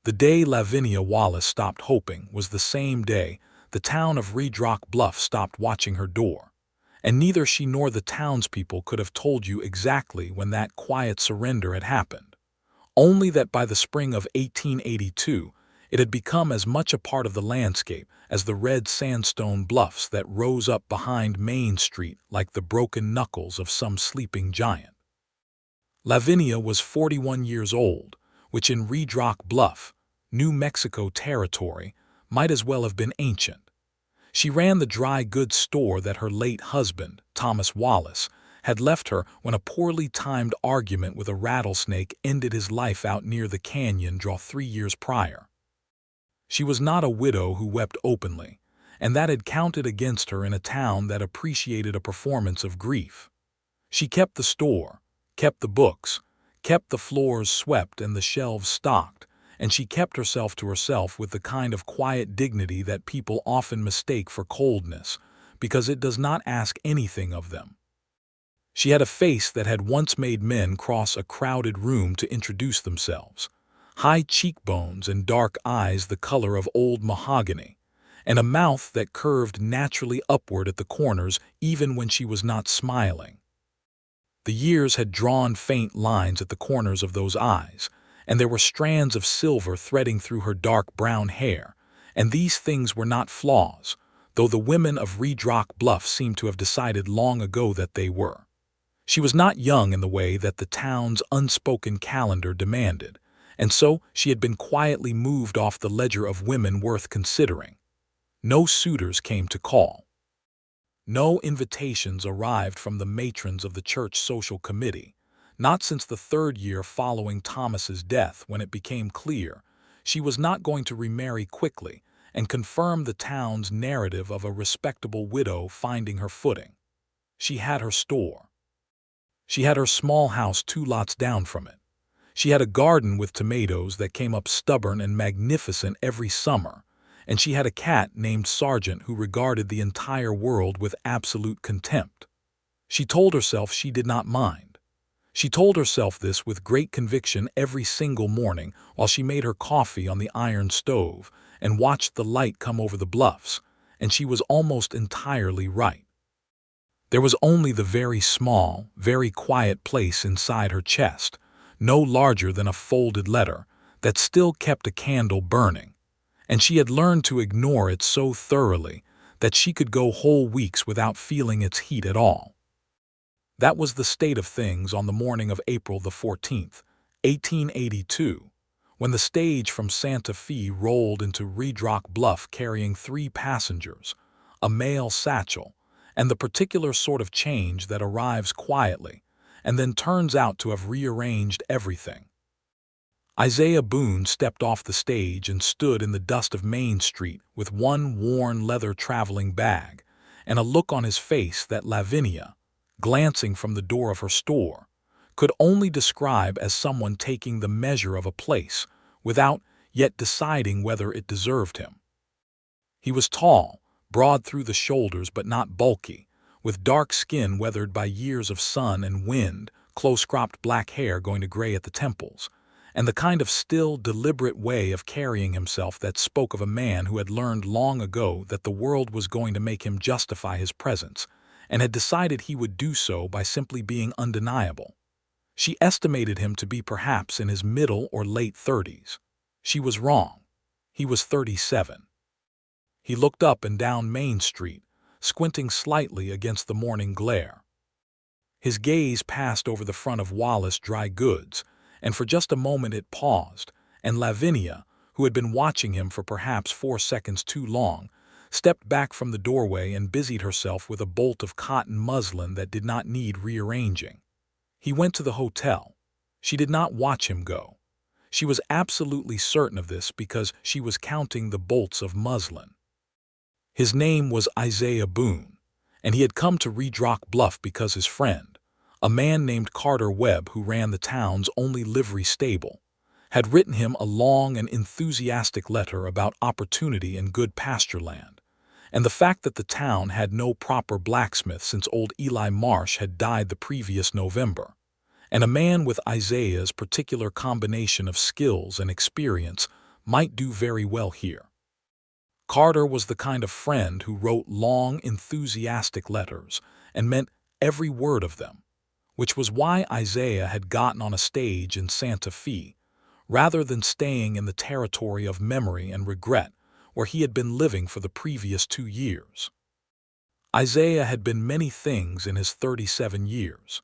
The day Lavinia Wallace stopped hoping was the same day the town of Redrock Bluff stopped watching her door, and neither she nor the townspeople could have told you exactly when that quiet surrender had happened. Only that by the spring of 1882, it had become as much a part of the landscape as the red sandstone bluffs that rose up behind Main Street like the broken knuckles of some sleeping giant. Lavinia was 41 years old, which in Redrock Bluff, New Mexico territory, might as well have been ancient. She ran the dry goods store that her late husband, Thomas Wallace, had left her when a poorly timed argument with a rattlesnake ended his life out near the canyon draw 3 years prior. She was not a widow who wept openly, and that had counted against her in a town that appreciated a performance of grief. She kept the store, kept the books, kept the floors swept and the shelves stocked, and she kept herself to herself with the kind of quiet dignity that people often mistake for coldness, because it does not ask anything of them. She had a face that had once made men cross a crowded room to introduce themselves, high cheekbones and dark eyes the color of old mahogany, and a mouth that curved naturally upward at the corners even when she was not smiling. The years had drawn faint lines at the corners of those eyes, and there were strands of silver threading through her dark brown hair, and these things were not flaws, though the women of Redrock Bluff seemed to have decided long ago that they were. She was not young in the way that the town's unspoken calendar demanded, and so she had been quietly moved off the ledger of women worth considering. No suitors came to call. No invitations arrived from the matrons of the church social committee, not since the 3rd year following Thomas's death, when it became clear she was not going to remarry quickly and confirm the town's narrative of a respectable widow finding her footing. She had her store. She had her small house 2 lots down from it. She had a garden with tomatoes that came up stubborn and magnificent every summer, and she had a cat named Sergeant who regarded the entire world with absolute contempt. She told herself she did not mind. She told herself this with great conviction every single morning while she made her coffee on the iron stove and watched the light come over the bluffs, and she was almost entirely right. There was only the very small, very quiet place inside her chest, no larger than a folded letter, that still kept a candle burning, and she had learned to ignore it so thoroughly that she could go whole weeks without feeling its heat at all. That was the state of things on the morning of April the 14th, 1882, when the stage from Santa Fe rolled into Redrock Bluff carrying 3 passengers, a mail satchel, and the particular sort of change that arrives quietly and then turns out to have rearranged everything. Isaiah Boone stepped off the stage and stood in the dust of Main Street with one worn leather traveling bag and a look on his face that Lavinia, glancing from the door of her store, could only describe as someone taking the measure of a place without yet deciding whether it deserved him. He was tall, broad through the shoulders but not bulky, with dark skin weathered by years of sun and wind, close-cropped black hair going to gray at the temples, and the kind of still, deliberate way of carrying himself that spoke of a man who had learned long ago that the world was going to make him justify his presence, and had decided he would do so by simply being undeniable. She estimated him to be perhaps in his middle or late 30s. She was wrong. He was 37. He looked up and down Main Street, squinting slightly against the morning glare. His gaze passed over the front of Wallace Dry Goods, and for just a moment it paused, and Lavinia, who had been watching him for perhaps 4 seconds too long, stepped back from the doorway and busied herself with a bolt of cotton muslin that did not need rearranging. He went to the hotel. She did not watch him go. She was absolutely certain of this because she was counting the bolts of muslin. His name was Isaiah Boone, and he had come to Redrock Bluff because his friend, a man named Carter Webb who ran the town's only livery stable, had written him a long and enthusiastic letter about opportunity in good pasture land, and the fact that the town had no proper blacksmith since old Eli Marsh had died the previous November, and a man with Isaiah's particular combination of skills and experience might do very well here. Carter was the kind of friend who wrote long, enthusiastic letters and meant every word of them, which was why Isaiah had gotten on a stage in Santa Fe, rather than staying in the territory of memory and regret where he had been living for the previous 2 years. Isaiah had been many things in his 37 years.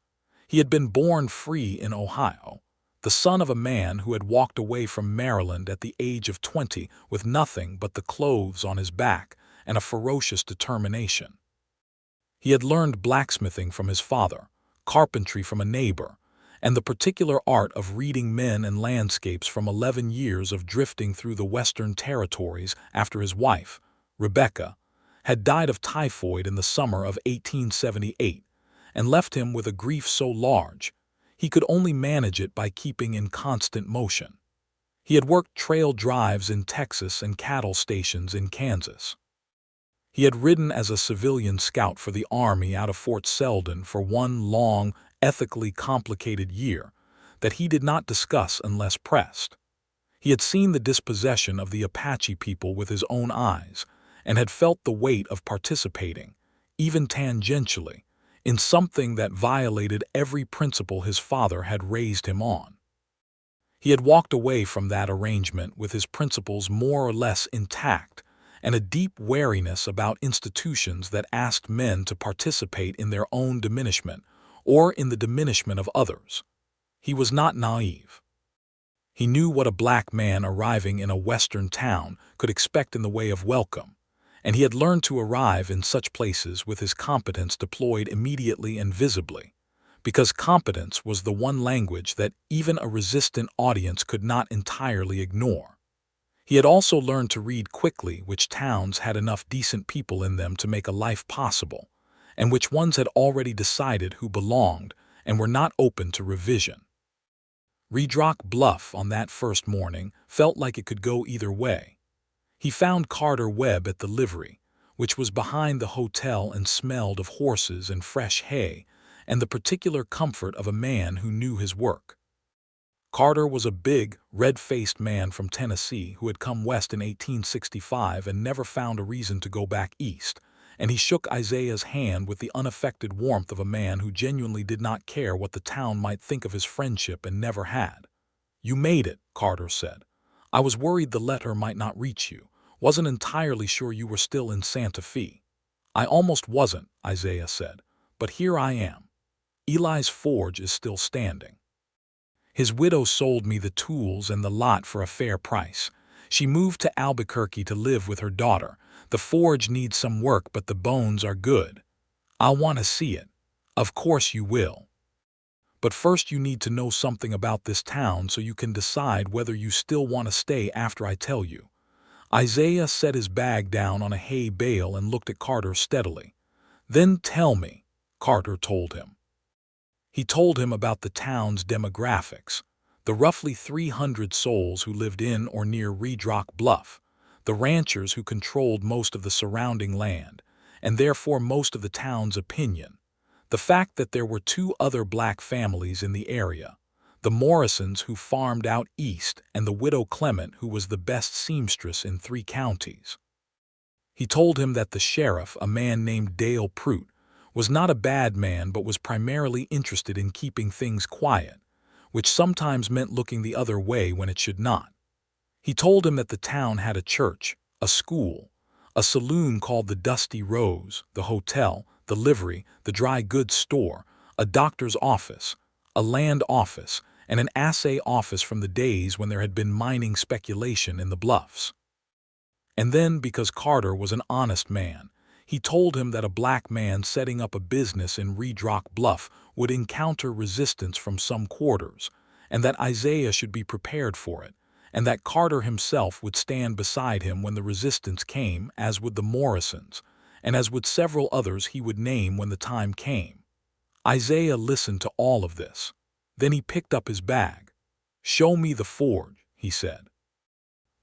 He had been born free in Ohio, the son of a man who had walked away from Maryland at the age of 20 with nothing but the clothes on his back and a ferocious determination. He had learned blacksmithing from his father, carpentry from a neighbor, and the particular art of reading men and landscapes from 11 years of drifting through the Western territories after his wife, Rebecca, had died of typhoid in the summer of 1878 and left him with a grief so large he could only manage it by keeping in constant motion. He had worked trail drives in Texas and cattle stations in Kansas. He had ridden as a civilian scout for the Army out of Fort Selden for one long, ethically complicated year that he did not discuss unless pressed. He had seen the dispossession of the Apache people with his own eyes and had felt the weight of participating, even tangentially, in something that violated every principle his father had raised him on. He had walked away from that arrangement with his principles more or less intact and a deep wariness about institutions that asked men to participate in their own diminishment or in the diminishment of others. He was not naive. He knew what a black man arriving in a Western town could expect in the way of welcome, and he had learned to arrive in such places with his competence deployed immediately and visibly, because competence was the one language that even a resistant audience could not entirely ignore. He had also learned to read quickly which towns had enough decent people in them to make a life possible, and which ones had already decided who belonged and were not open to revision. Redrock Bluff on that first morning felt like it could go either way. He found Carter Webb at the livery, which was behind the hotel and smelled of horses and fresh hay and the particular comfort of a man who knew his work. Carter was a big, red-faced man from Tennessee who had come west in 1865 and never found a reason to go back east, and he shook Isaiah's hand with the unaffected warmth of a man who genuinely did not care what the town might think of his friendship and never had. "You made it," Carter said. "I was worried the letter might not reach you. Wasn't entirely sure you were still in Santa Fe." "I almost wasn't," Isaiah said, "but here I am. Eli's forge is still standing. His widow sold me the tools and the lot for a fair price. She moved to Albuquerque to live with her daughter. The forge needs some work, but the bones are good. I'll want to see it." "Of course you will. But first you need to know something about this town so you can decide whether you still want to stay after I tell you." Isaiah set his bag down on a hay bale and looked at Carter steadily. "Then tell me," Carter told him. He told him about the town's demographics, the roughly 300 souls who lived in or near Redrock Bluff, the ranchers who controlled most of the surrounding land, and therefore most of the town's opinion, the fact that there were 2 other black families in the area, the Morrisons who farmed out east and the widow Clement who was the best seamstress in 3 counties. He told him that the sheriff, a man named Dale Prout, was not a bad man but was primarily interested in keeping things quiet, which sometimes meant looking the other way when it should not. He told him that the town had a church, a school, a saloon called the Dusty Rose, the hotel, the livery, the dry goods store, a doctor's office, a land office, and an assay office from the days when there had been mining speculation in the bluffs. And then, because Carter was an honest man, he told him that a black man setting up a business in Redrock Bluff would encounter resistance from some quarters, and that Isaiah should be prepared for it, and that Carter himself would stand beside him when the resistance came, as would the Morrisons, and as would several others he would name when the time came. Isaiah listened to all of this. Then he picked up his bag. "Show me the forge," he said.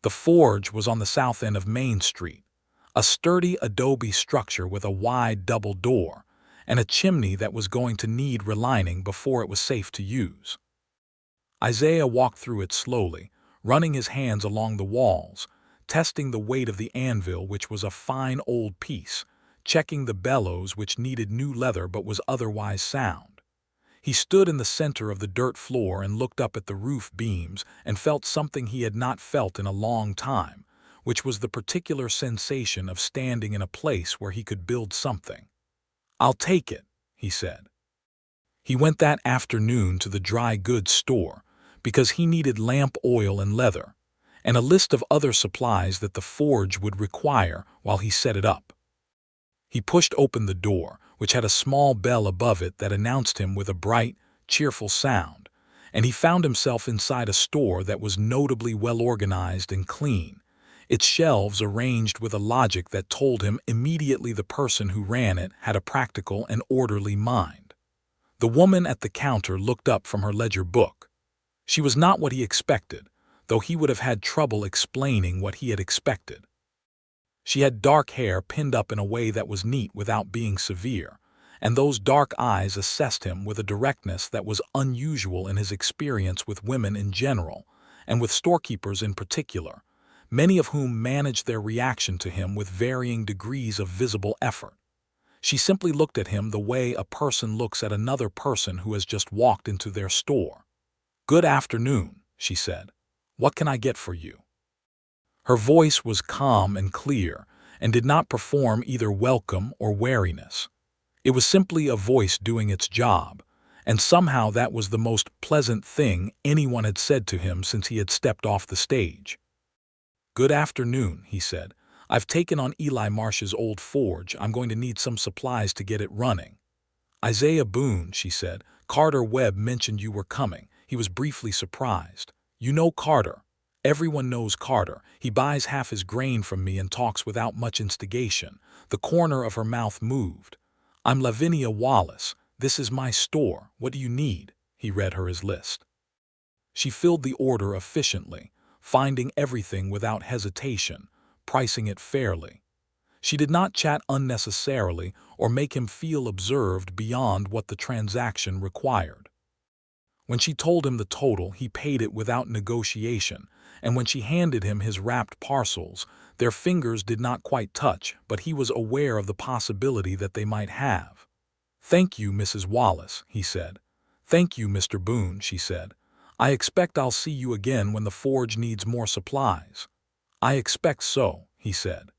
The forge was on the south end of Main Street, a sturdy adobe structure with a wide double door and a chimney that was going to need relining before it was safe to use. Isaiah walked through it slowly, running his hands along the walls, testing the weight of the anvil, which was a fine old piece, checking the bellows, which needed new leather but was otherwise sound. He stood in the center of the dirt floor and looked up at the roof beams and felt something he had not felt in a long time, which was the particular sensation of standing in a place where he could build something. "I'll take it," he said. He went that afternoon to the dry goods store because he needed lamp oil and leather, and a list of other supplies that the forge would require while he set it up. He pushed open the door, which had a small bell above it that announced him with a bright, cheerful sound, and he found himself inside a store that was notably well organized and clean, its shelves arranged with a logic that told him immediately the person who ran it had a practical and orderly mind. The woman at the counter looked up from her ledger book. She was not what he expected, though he would have had trouble explaining what he had expected. She had dark hair pinned up in a way that was neat without being severe, and those dark eyes assessed him with a directness that was unusual in his experience with women in general, and with storekeepers in particular, many of whom managed their reaction to him with varying degrees of visible effort. She simply looked at him the way a person looks at another person who has just walked into their store. "Good afternoon," she said. "What can I get for you?" Her voice was calm and clear, and did not perform either welcome or wariness. It was simply a voice doing its job, and somehow that was the most pleasant thing anyone had said to him since he had stepped off the stage. "Good afternoon," he said. "I've taken on Eli Marsh's old forge. I'm going to need some supplies to get it running." "Isaiah Boone," she said. "Carter Webb mentioned you were coming." He was briefly surprised. "You know Carter?" "Everyone knows Carter. He buys half his grain from me and talks without much instigation." The corner of her mouth moved. "I'm Lavinia Wallace. This is my store. What do you need?" He read her his list. She filled the order efficiently, finding everything without hesitation, pricing it fairly. She did not chat unnecessarily or make him feel observed beyond what the transaction required. When she told him the total, he paid it without negotiation, and when she handed him his wrapped parcels, their fingers did not quite touch, but he was aware of the possibility that they might have. "Thank you, Mrs. Wallace," he said. "Thank you, Mr. Boone," she said. "I expect I'll see you again when the forge needs more supplies." "I expect so," he said.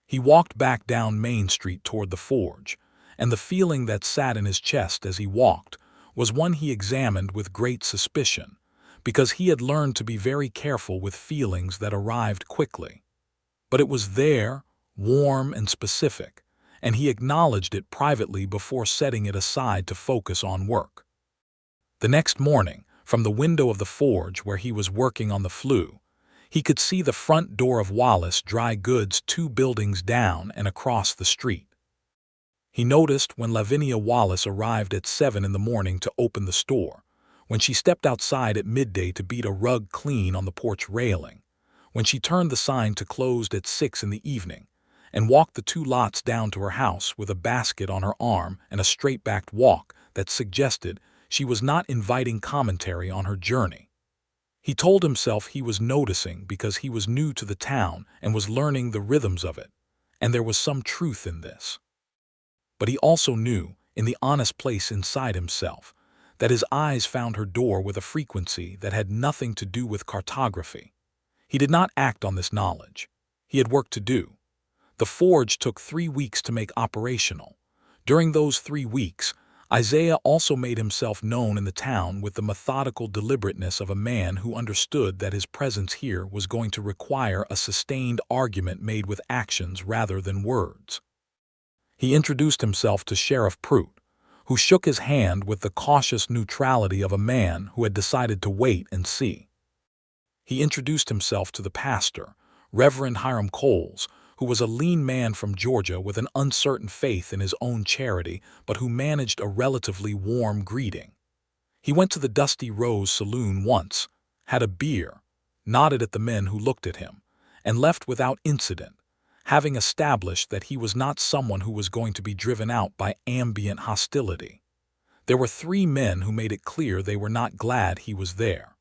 He walked back down Main Street toward the forge, and the feeling that sat in his chest as he walked was one he examined with great suspicion, because he had learned to be very careful with feelings that arrived quickly. But it was there, warm and specific, and he acknowledged it privately before setting it aside to focus on work. The next morning, from the window of the forge where he was working on the flue, he could see the front door of Wallace Dry Goods 2 buildings down and across the street. He noticed when Lavinia Wallace arrived at 7 in the morning to open the store, when she stepped outside at midday to beat a rug clean on the porch railing, when she turned the sign to closed at 6 in the evening, and walked the 2 lots down to her house with a basket on her arm and a straight-backed walk that suggested she was not inviting commentary on her journey. He told himself he was noticing because he was new to the town and was learning the rhythms of it, and there was some truth in this. But he also knew, in the honest place inside himself, that his eyes found her door with a frequency that had nothing to do with cartography. He did not act on this knowledge. He had work to do. The forge took 3 weeks to make operational. During those 3 weeks, Isaiah also made himself known in the town with the methodical deliberateness of a man who understood that his presence here was going to require a sustained argument made with actions rather than words. He introduced himself to Sheriff Prout, who shook his hand with the cautious neutrality of a man who had decided to wait and see. He introduced himself to the pastor, Reverend Hiram Coles, who was a lean man from Georgia with an uncertain faith in his own charity, but who managed a relatively warm greeting. He went to the Dusty Rose Saloon once, had a beer, nodded at the men who looked at him, and left without incident, having established that he was not someone who was going to be driven out by ambient hostility. There were 3 men who made it clear they were not glad he was there.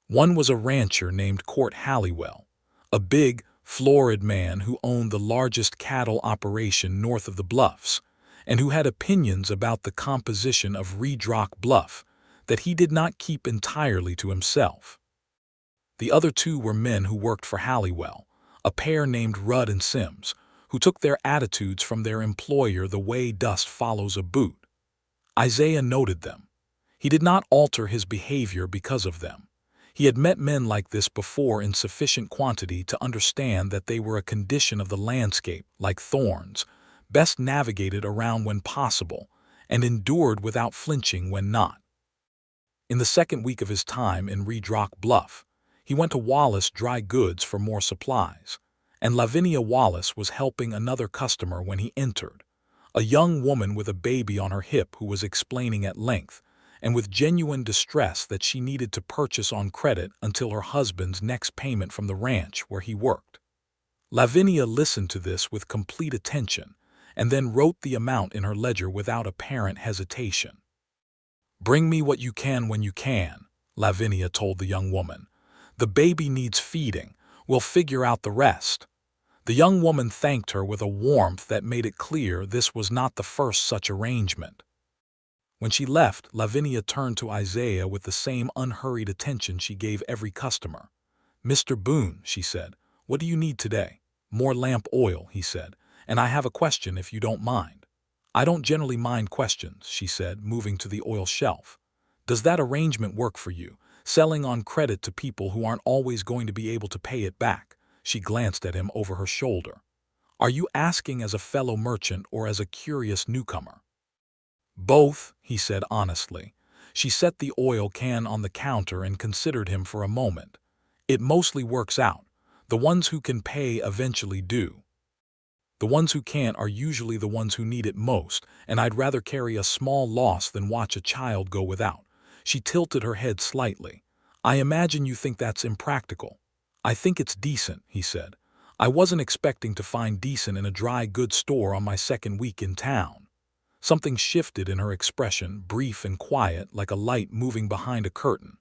One was a rancher named Court Halliwell, a big, florid man who owned the largest cattle operation north of the Bluffs, and who had opinions about the composition of Redrock Bluff that he did not keep entirely to himself. The other two were men who worked for Halliwell, a pair named Rudd and Sims, who took their attitudes from their employer the way dust follows a boot. Isaiah noted them. He did not alter his behavior because of them. He had met men like this before in sufficient quantity to understand that they were a condition of the landscape, like thorns, best navigated around when possible, and endured without flinching when not. In the second week of his time in Redrock Bluff, he went to Wallace Dry Goods for more supplies, and Lavinia Wallace was helping another customer when he entered, a young woman with a baby on her hip who was explaining at length, and with genuine distress, that she needed to purchase on credit until her husband's next payment from the ranch where he worked. Lavinia listened to this with complete attention, and then wrote the amount in her ledger without apparent hesitation. "Bring me what you can when you can," Lavinia told the young woman. "The baby needs feeding. We'll figure out the rest." The young woman thanked her with a warmth that made it clear this was not the first such arrangement. When she left, Lavinia turned to Isaiah with the same unhurried attention she gave every customer. "Mr. Boone," she said, "what do you need today?" "More lamp oil," he said, "and I have a question if you don't mind." "I don't generally mind questions," she said, moving to the oil shelf. "Does that arrangement work for you, selling on credit to people who aren't always going to be able to pay it back?" She glanced at him over her shoulder. "Are you asking as a fellow merchant or as a curious newcomer?" "Both," he said honestly. She set the oil can on the counter and considered him for a moment. "It mostly works out. The ones who can pay eventually do. The ones who can't are usually the ones who need it most, and I'd rather carry a small loss than watch a child go without." She tilted her head slightly. "I imagine you think that's impractical." "I think it's decent," he said. "I wasn't expecting to find decent in a dry goods store on my second week in town." Something shifted in her expression, brief and quiet, like a light moving behind a curtain.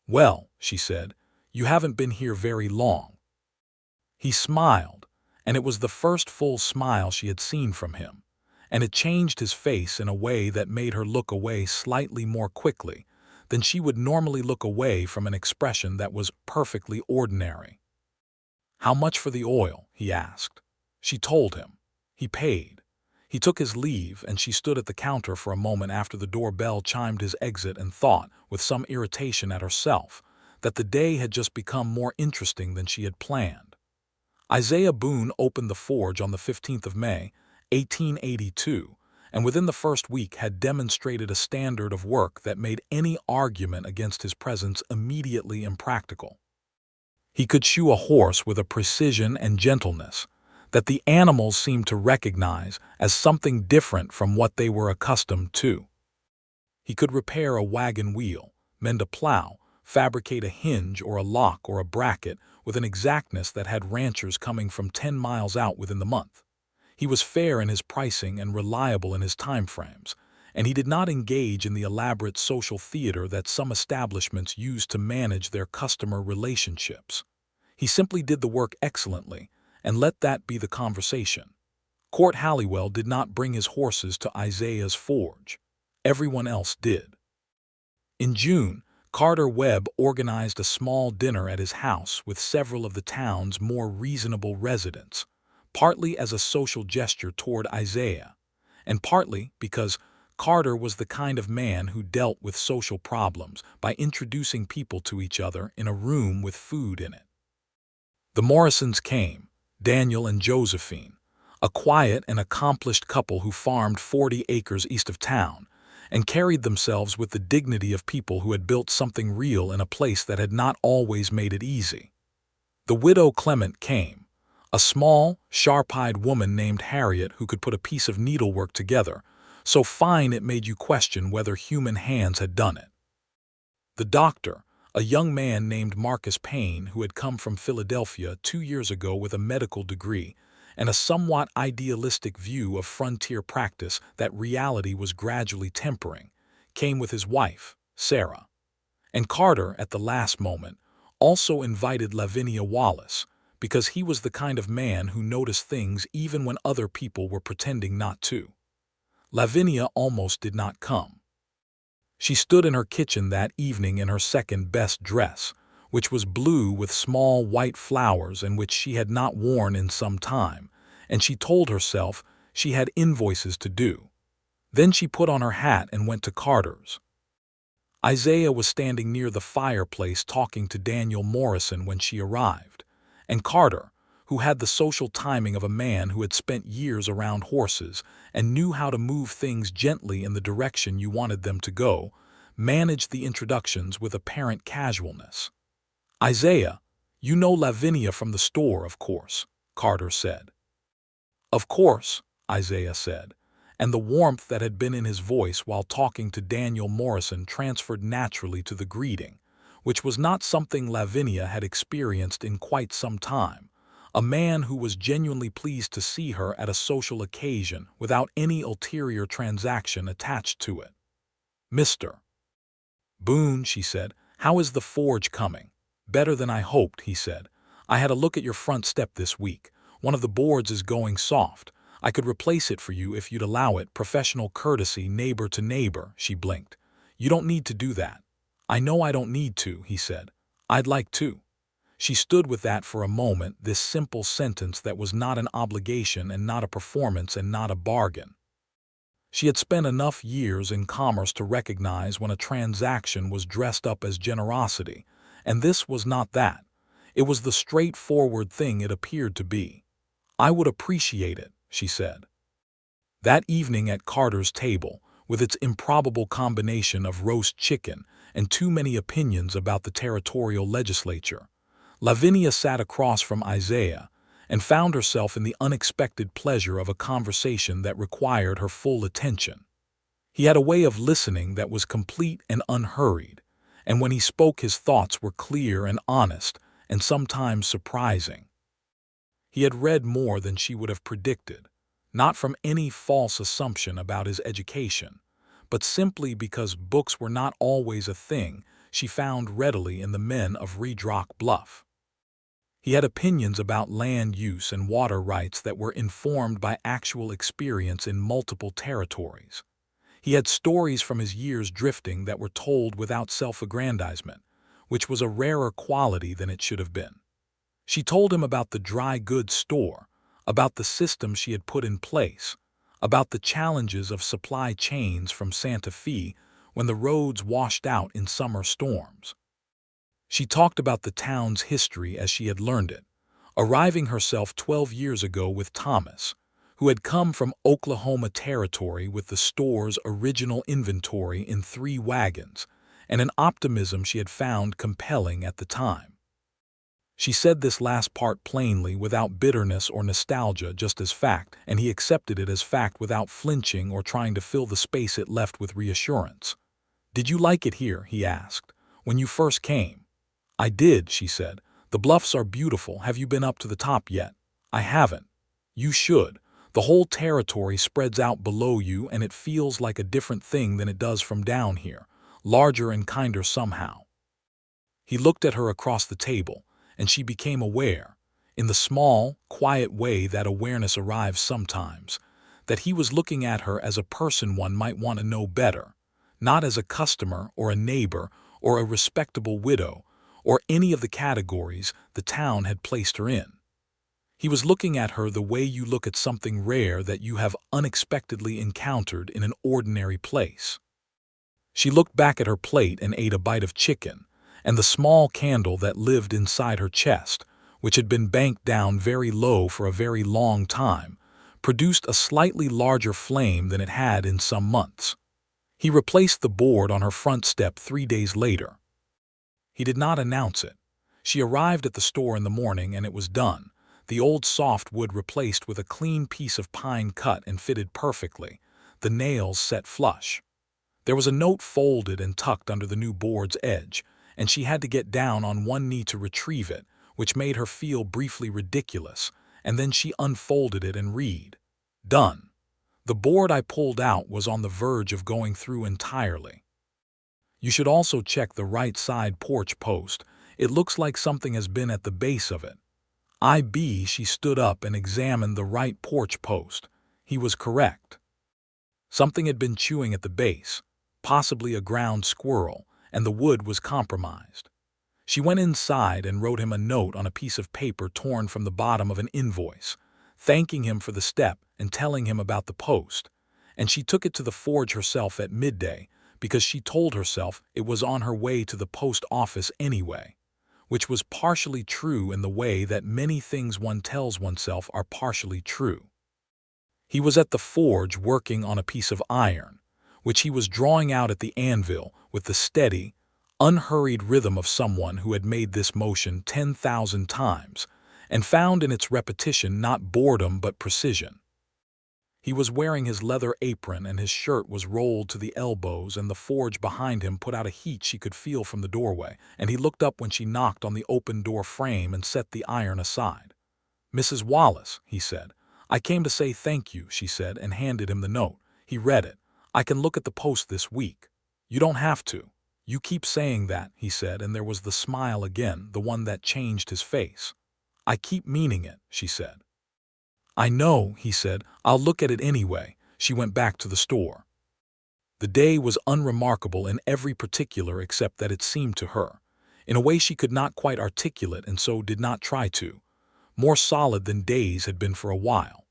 "Well," she said, "you haven't been here very long." He smiled, and it was the first full smile she had seen from him, and it changed his face in a way that made her look away slightly more quickly than she would normally look away from an expression that was perfectly ordinary. "How much for the oil?" he asked. She told him. He paid. He took his leave, and she stood at the counter for a moment after the doorbell chimed his exit and thought, with some irritation at herself, that the day had just become more interesting than she had planned. Isaiah Boone opened the forge on the 15th of May, 1882, and within the first week had demonstrated a standard of work that made any argument against his presence immediately impractical. He could shoe a horse with a precision and gentleness that the animals seemed to recognize as something different from what they were accustomed to. He could repair a wagon wheel, mend a plow, fabricate a hinge or a lock or a bracket with an exactness that had ranchers coming from 10 miles out within the month. He was fair in his pricing and reliable in his time frames, and he did not engage in the elaborate social theater that some establishments use to manage their customer relationships. He simply did the work excellently, and let that be the conversation. Court Halliwell did not bring his horses to Isaiah's forge. Everyone else did. In June, Carter Webb organized a small dinner at his house with several of the town's more reasonable residents, partly as a social gesture toward Isaiah, and partly because Carter was the kind of man who dealt with social problems by introducing people to each other in a room with food in it. The Morrisons came, Daniel and Josephine, a quiet and accomplished couple who farmed 40 acres east of town, and carried themselves with the dignity of people who had built something real in a place that had not always made it easy. The widow Clement came, a small, sharp-eyed woman named Harriet who could put a piece of needlework together, so fine it made you question whether human hands had done it. The doctor, a young man named Marcus Payne who had come from Philadelphia 2 years ago with a medical degree and a somewhat idealistic view of frontier practice that reality was gradually tempering, came with his wife, Sarah. And Carter, at the last moment, also invited Lavinia Wallace, because he was the kind of man who noticed things even when other people were pretending not to. Lavinia almost did not come. She stood in her kitchen that evening in her second-best dress, which was blue with small white flowers and which she had not worn in some time, and she told herself she had invoices to do. Then she put on her hat and went to Carter's. Isaiah was standing near the fireplace talking to Daniel Morrison when she arrived, and Carter, who had the social timing of a man who had spent years around horses and knew how to move things gently in the direction you wanted them to go, managed the introductions with apparent casualness. "Isaiah, you know Lavinia from the store, of course," Carter said. "Of course," Isaiah said, and the warmth that had been in his voice while talking to Daniel Morrison transferred naturally to the greeting, which was not something Lavinia had experienced in quite some time. A man who was genuinely pleased to see her at a social occasion without any ulterior transaction attached to it. "Mr. Boone," she said, "how is the forge coming?" "Better than I hoped," he said. "I had a look at your front step this week. One of the boards is going soft. I could replace it for you if you'd allow it. Professional courtesy, neighbor to neighbor," she blinked. "You don't need to do that." "I know I don't need to," he said. "I'd like to." She stood with that for a moment, this simple sentence that was not an obligation and not a performance and not a bargain. She had spent enough years in commerce to recognize when a transaction was dressed up as generosity, and this was not that. It was the straightforward thing it appeared to be. "I would appreciate it," she said. That evening at Carter's table, with its improbable combination of roast chicken and too many opinions about the territorial legislature, Lavinia sat across from Isaiah and found herself in the unexpected pleasure of a conversation that required her full attention. He had a way of listening that was complete and unhurried, and when he spoke his thoughts were clear and honest and sometimes surprising. He had read more than she would have predicted, not from any false assumption about his education, but simply because books were not always a thing she found readily in the men of Redrock Bluff. He had opinions about land use and water rights that were informed by actual experience in multiple territories. He had stories from his years drifting that were told without self-aggrandizement, which was a rarer quality than it should have been. She told him about the dry goods store, about the system she had put in place, about the challenges of supply chains from Santa Fe when the roads washed out in summer storms. She talked about the town's history as she had learned it, arriving herself 12 years ago with Thomas, who had come from Oklahoma Territory with the store's original inventory in 3 wagons, and an optimism she had found compelling at the time. She said this last part plainly, without bitterness or nostalgia, just as fact, and he accepted it as fact without flinching or trying to fill the space it left with reassurance. "Did you like it here?" he asked, "when you first came?" "I did," she said. "The bluffs are beautiful. Have you been up to the top yet?" "I haven't." "You should. The whole territory spreads out below you and it feels like a different thing than it does from down here, larger and kinder somehow." He looked at her across the table, and she became aware, in the small, quiet way that awareness arrives sometimes, that he was looking at her as a person one might want to know better, not as a customer or a neighbor or a respectable widow, or any of the categories the town had placed her in. He was looking at her the way you look at something rare that you have unexpectedly encountered in an ordinary place. She looked back at her plate and ate a bite of chicken, and the small candle that lived inside her chest, which had been banked down very low for a very long time, produced a slightly larger flame than it had in some months. He replaced the board on her front step 3 days later. He did not announce it. She arrived at the store in the morning and it was done, the old soft wood replaced with a clean piece of pine cut and fitted perfectly, the nails set flush. There was a note folded and tucked under the new board's edge, and she had to get down on one knee to retrieve it, which made her feel briefly ridiculous, and then she unfolded it and read, "Done. The board I pulled out was on the verge of going through entirely. You should also check the right side porch post. It looks like something has been at the base of it. She stood up and examined the right porch post. He was correct. Something had been chewing at the base, possibly a ground squirrel, and the wood was compromised. She went inside and wrote him a note on a piece of paper torn from the bottom of an invoice, thanking him for the step and telling him about the post. And she took it to the forge herself at midday because she told herself it was on her way to the post office anyway, which was partially true in the way that many things one tells oneself are partially true. He was at the forge working on a piece of iron, which he was drawing out at the anvil with the steady, unhurried rhythm of someone who had made this motion 10,000 times and found in its repetition not boredom but precision. He was wearing his leather apron and his shirt was rolled to the elbows, and the forge behind him put out a heat she could feel from the doorway, and he looked up when she knocked on the open door frame and set the iron aside. "Mrs. Wallace," he said. "I came to say thank you," she said, and handed him the note. He read it. "I can look at the post this week." "You don't have to. You keep saying that," he said, and there was the smile again, the one that changed his face. "I keep meaning it," she said. "I know," he said. "I'll look at it anyway." She went back to the store. The day was unremarkable in every particular except that it seemed to her, in a way she could not quite articulate and so did not try to, more solid than days had been for a while.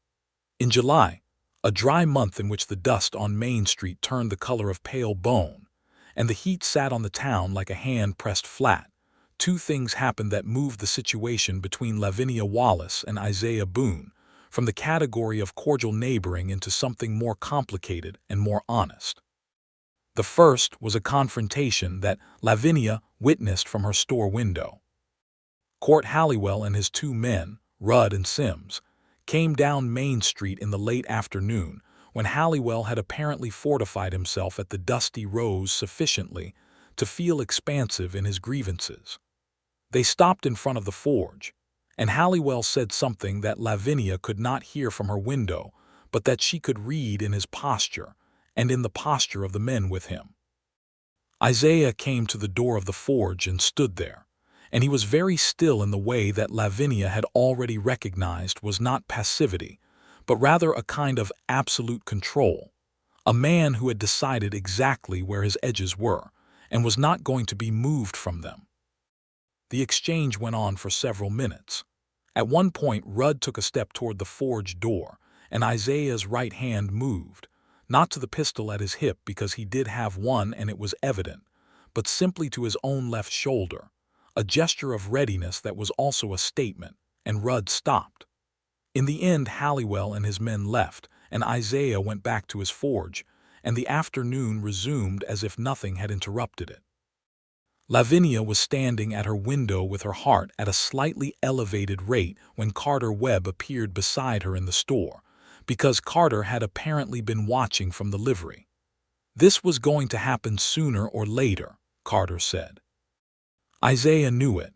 In July, a dry month in which the dust on Main Street turned the color of pale bone, and the heat sat on the town like a hand pressed flat, two things happened that moved the situation between Lavinia Wallace and Isaiah Boone from the category of cordial neighboring into something more complicated and more honest. The first was a confrontation that Lavinia witnessed from her store window. Court Halliwell and his two men, Rudd and Sims, came down Main Street in the late afternoon when Halliwell had apparently fortified himself at the Dusty Rose sufficiently to feel expansive in his grievances. They stopped in front of the forge, and Halliwell said something that Lavinia could not hear from her window, but that she could read in his posture and in the posture of the men with him. Isaiah came to the door of the forge and stood there, and he was very still in the way that Lavinia had already recognized was not passivity, but rather a kind of absolute control, a man who had decided exactly where his edges were and was not going to be moved from them. The exchange went on for several minutes. At one point, Rudd took a step toward the forge door, and Isaiah's right hand moved, not to the pistol at his hip because he did have one and it was evident, but simply to his own left shoulder, a gesture of readiness that was also a statement, and Rudd stopped. In the end, Halliwell and his men left, and Isaiah went back to his forge, and the afternoon resumed as if nothing had interrupted it. Lavinia was standing at her window with her heart at a slightly elevated rate when Carter Webb appeared beside her in the store, because Carter had apparently been watching from the livery. "This was going to happen sooner or later," Carter said. Isaiah knew it.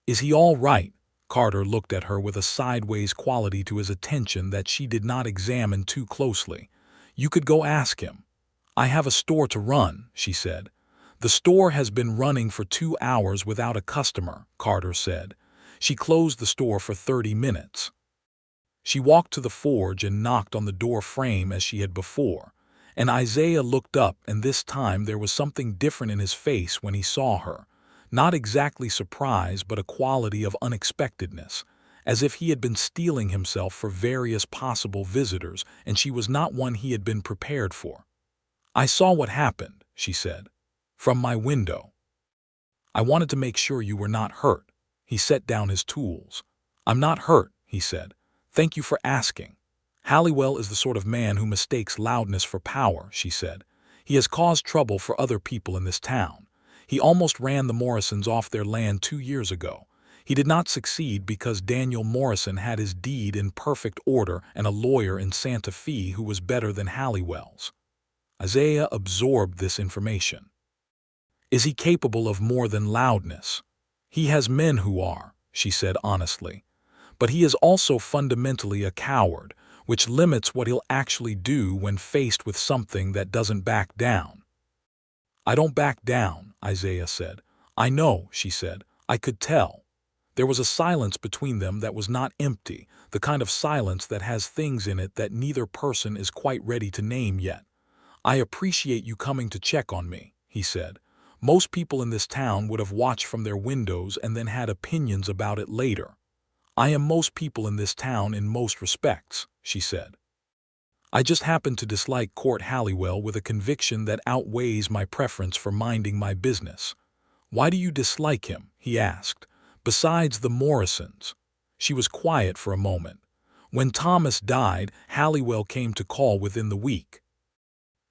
"Is he all right?" Carter looked at her with a sideways quality to his attention that she did not examine too closely. "You could go ask him." "I have a store to run," she said. "The store has been running for 2 hours without a customer," Carter said. "She closed the store for 30 minutes. She walked to the forge and knocked on the door frame as she had before, and Isaiah looked up, and this time there was something different in his face when he saw her. Not exactly surprise, but a quality of unexpectedness, as if he had been steeling himself for various possible visitors and she was not one he had been prepared for. "I saw what happened," she said, "from my window. I wanted to make sure you were not hurt." He set down his tools. "I'm not hurt," he said. "Thank you for asking." "Halliwell is the sort of man who mistakes loudness for power," she said. "He has caused trouble for other people in this town. He almost ran the Morrisons off their land 2 years ago. He did not succeed because Daniel Morrison had his deed in perfect order and a lawyer in Santa Fe who was better than Halliwell's." Isaiah absorbed this information. "Is he capable of more than loudness?" "He has men who are," she said honestly. "But he is also fundamentally a coward, which limits what he'll actually do when faced with something that doesn't back down." "I don't back down," Isaiah said. "I know," she said. I could tell. There was a silence between them that was not empty, the kind of silence that has things in it that neither person is quite ready to name yet. I appreciate you coming to check on me, he said. Most people in this town would have watched from their windows and then had opinions about it later. I am most people in this town in most respects, she said. I just happen to dislike Court Halliwell with a conviction that outweighs my preference for minding my business. Why do you dislike him? He asked. Besides the Morrisons. She was quiet for a moment. When Thomas died, Halliwell came to call within the week.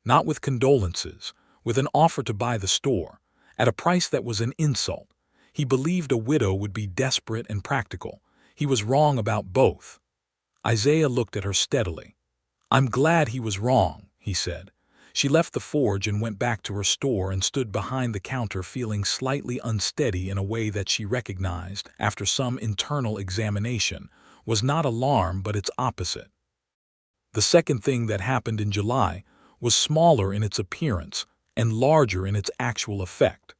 Not with condolences, with an offer to buy the store, at a price that was an insult. He believed a widow would be desperate and practical. He was wrong about both. Isaiah looked at her steadily. I'm glad he was wrong, he said. She left the forge and went back to her store and stood behind the counter feeling slightly unsteady in a way that she recognized, after some internal examination, was not alarm but its opposite. The second thing that happened in July was smaller in its appearance and larger in its actual effect.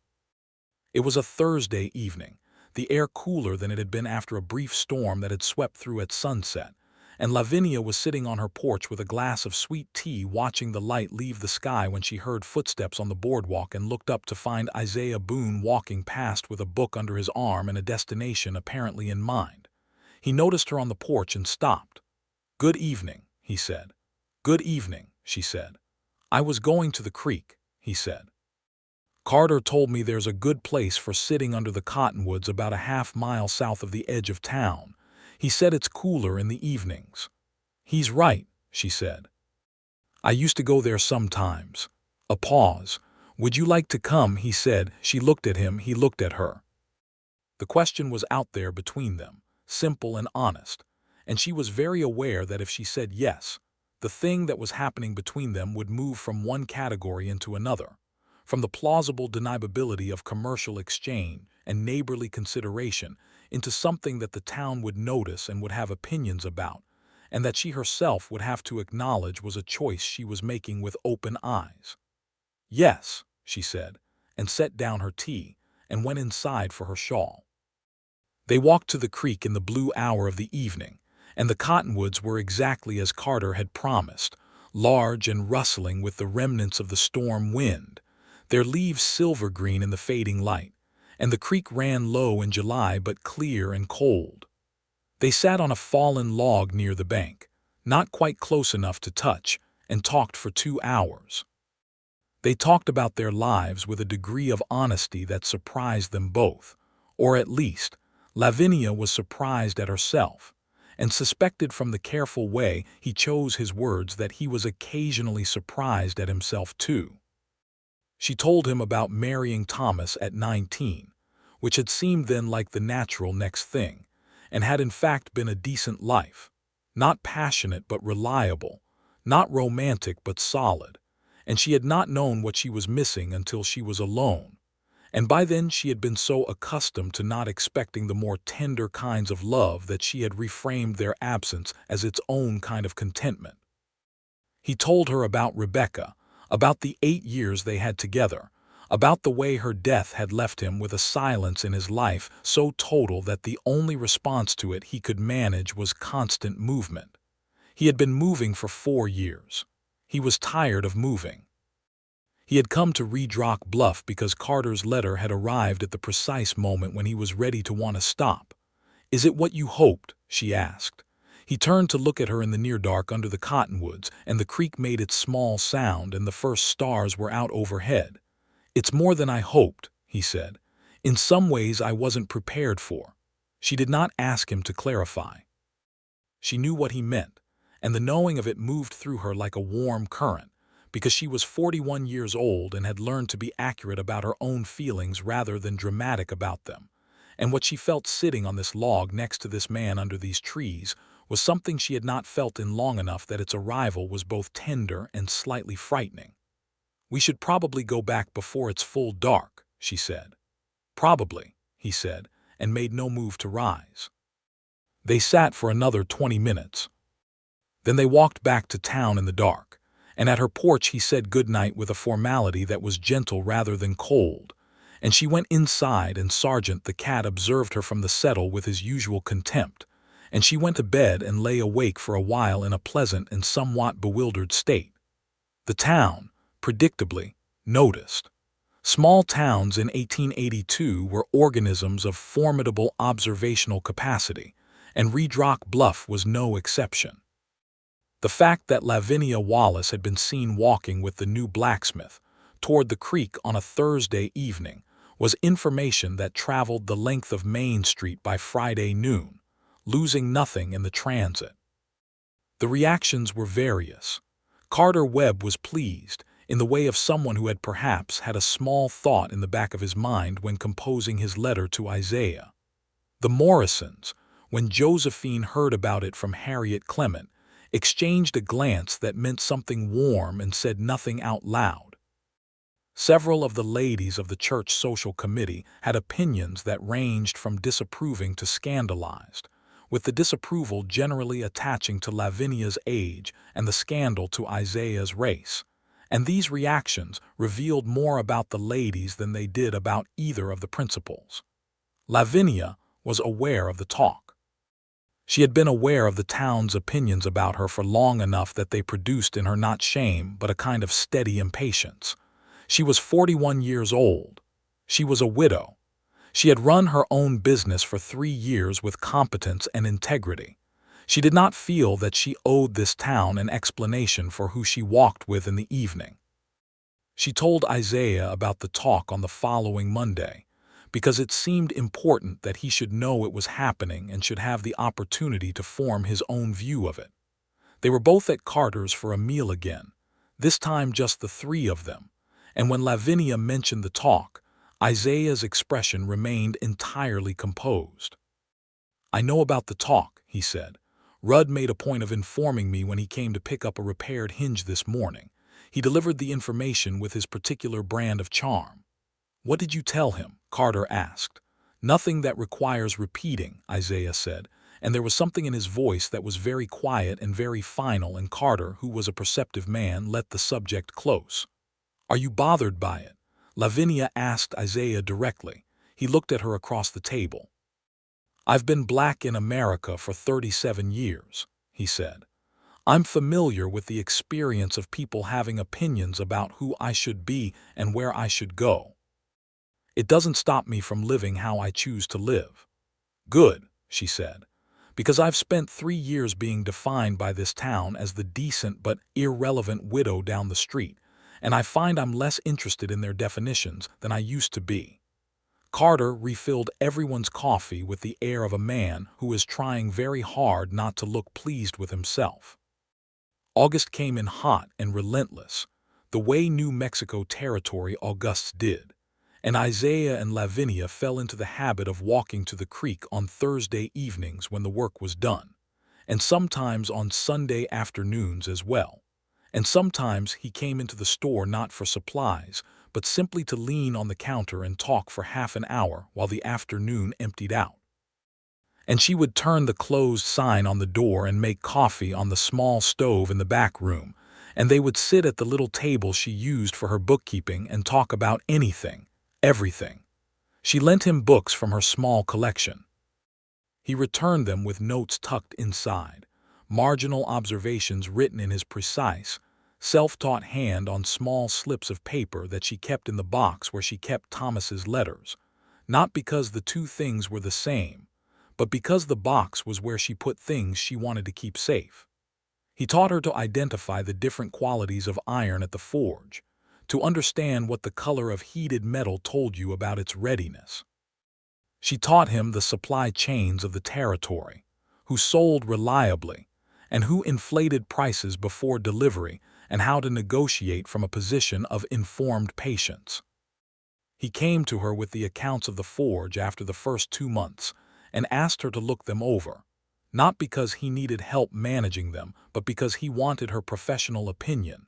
It was a Thursday evening, the air cooler than it had been after a brief storm that had swept through at sunset, and Lavinia was sitting on her porch with a glass of sweet tea watching the light leave the sky when she heard footsteps on the boardwalk and looked up to find Isaiah Boone walking past with a book under his arm and a destination apparently in mind. He noticed her on the porch and stopped. Good evening, he said. Good evening, she said. I was going to the creek, he said. Carter told me there's a good place for sitting under the cottonwoods about a half-mile south of the edge of town. He said it's cooler in the evenings. He's right, she said. I used to go there sometimes. A pause. Would you like to come, he said. She looked at him, he looked at her. The question was out there between them, simple and honest, and she was very aware that if she said yes, the thing that was happening between them would move from one category into another, from the plausible deniability of commercial exchange and neighborly consideration into something that the town would notice and would have opinions about, and that she herself would have to acknowledge was a choice she was making with open eyes. Yes, she said, and set down her tea, and went inside for her shawl. They walked to the creek in the blue hour of the evening, and the cottonwoods were exactly as Carter had promised, large and rustling with the remnants of the storm wind, their leaves silver-green in the fading light, and the creek ran low in July but clear and cold. They sat on a fallen log near the bank, not quite close enough to touch, and talked for 2 hours. They talked about their lives with a degree of honesty that surprised them both, or at least, Lavinia was surprised at herself, and suspected from the careful way he chose his words that he was occasionally surprised at himself too. She told him about marrying Thomas at 19, which had seemed then like the natural next thing, and had in fact been a decent life, not passionate but reliable, not romantic but solid, and she had not known what she was missing until she was alone, and by then she had been so accustomed to not expecting the more tender kinds of love that she had reframed their absence as its own kind of contentment. He told her about Rebecca, about the 8 years they had together, about the way her death had left him with a silence in his life so total that the only response to it he could manage was constant movement. He had been moving for 4 years. He was tired of moving. He had come to Redrock Bluff because Carter's letter had arrived at the precise moment when he was ready to want to stop. Is it what you hoped? She asked. He turned to look at her in the near dark under the cottonwoods, and the creek made its small sound and the first stars were out overhead. It's more than I hoped, he said. In some ways I wasn't prepared for. She did not ask him to clarify. She knew what he meant, and the knowing of it moved through her like a warm current, because she was 41 years old and had learned to be accurate about her own feelings rather than dramatic about them. And what she felt sitting on this log next to this man under these trees was something she had not felt in long enough that its arrival was both tender and slightly frightening. We should probably go back before it's full dark, she said. Probably, he said, and made no move to rise. They sat for another 20 minutes. Then they walked back to town in the dark, and at her porch he said good night with a formality that was gentle rather than cold, And she went inside, and Sergeant the cat observed her from the settle with his usual contempt, and she went to bed and lay awake for a while in a pleasant and somewhat bewildered state. The town, predictably, noticed. Small towns in 1882 were organisms of formidable observational capacity, and Redrock Bluff was no exception. The fact that Lavinia Wallace had been seen walking with the new blacksmith toward the creek on a Thursday evening was information that traveled the length of Main Street by Friday noon, losing nothing in the transit. The reactions were various. Carter Webb was pleased, in the way of someone who had perhaps had a small thought in the back of his mind when composing his letter to Isaiah. The Morrisons, when Josephine heard about it from Harriet Clement, exchanged a glance that meant something warm and said nothing out loud. Several of the ladies of the church social committee had opinions that ranged from disapproving to scandalized, with the disapproval generally attaching to Lavinia's age and the scandal to Isaiah's race, and these reactions revealed more about the ladies than they did about either of the principals. Lavinia was aware of the talk. She had been aware of the town's opinions about her for long enough that they produced in her not shame but a kind of steady impatience. She was 41 years old. She was a widow. She had run her own business for 3 years with competence and integrity. She did not feel that she owed this town an explanation for who she walked with in the evening. She told Isaiah about the talk on the following Monday, because it seemed important that he should know it was happening and should have the opportunity to form his own view of it. They were both at Carter's for a meal again, this time just the three of them, and when Lavinia mentioned the talk, Isaiah's expression remained entirely composed. "I know about the talk," he said. "Rudd made a point of informing me when he came to pick up a repaired hinge this morning. He delivered the information with his particular brand of charm." "What did you tell him?" Carter asked. "Nothing that requires repeating," Isaiah said, and there was something in his voice that was very quiet and very final, and Carter, who was a perceptive man, let the subject close. "Are you bothered by it?" Lavinia asked Isaiah directly. He looked at her across the table. "I've been black in America for 37 years, he said. "I'm familiar with the experience of people having opinions about who I should be and where I should go. It doesn't stop me from living how I choose to live." "Good," she said, "because I've spent 3 years being defined by this town as the decent but irrelevant widow down the street, and I find I'm less interested in their definitions than I used to be." Carter refilled everyone's coffee with the air of a man who is trying very hard not to look pleased with himself. August came in hot and relentless, the way New Mexico Territory Augusts did, and Isaiah and Lavinia fell into the habit of walking to the creek on Thursday evenings when the work was done, and sometimes on Sunday afternoons as well. And sometimes he came into the store not for supplies, but simply to lean on the counter and talk for half an hour while the afternoon emptied out. And she would turn the closed sign on the door and make coffee on the small stove in the back room, and they would sit at the little table she used for her bookkeeping and talk about anything, everything. She lent him books from her small collection. He returned them with notes tucked inside, marginal observations written in his precise, self-taught hand on small slips of paper that she kept in the box where she kept Thomas's letters, not because the two things were the same, but because the box was where she put things she wanted to keep safe. He taught her to identify the different qualities of iron at the forge, to understand what the color of heated metal told you about its readiness. She taught him the supply chains of the territory, who sold reliably, and who inflated prices before delivery, and how to negotiate from a position of informed patience. He came to her with the accounts of the forge after the first 2 months, and asked her to look them over, not because he needed help managing them, but because he wanted her professional opinion,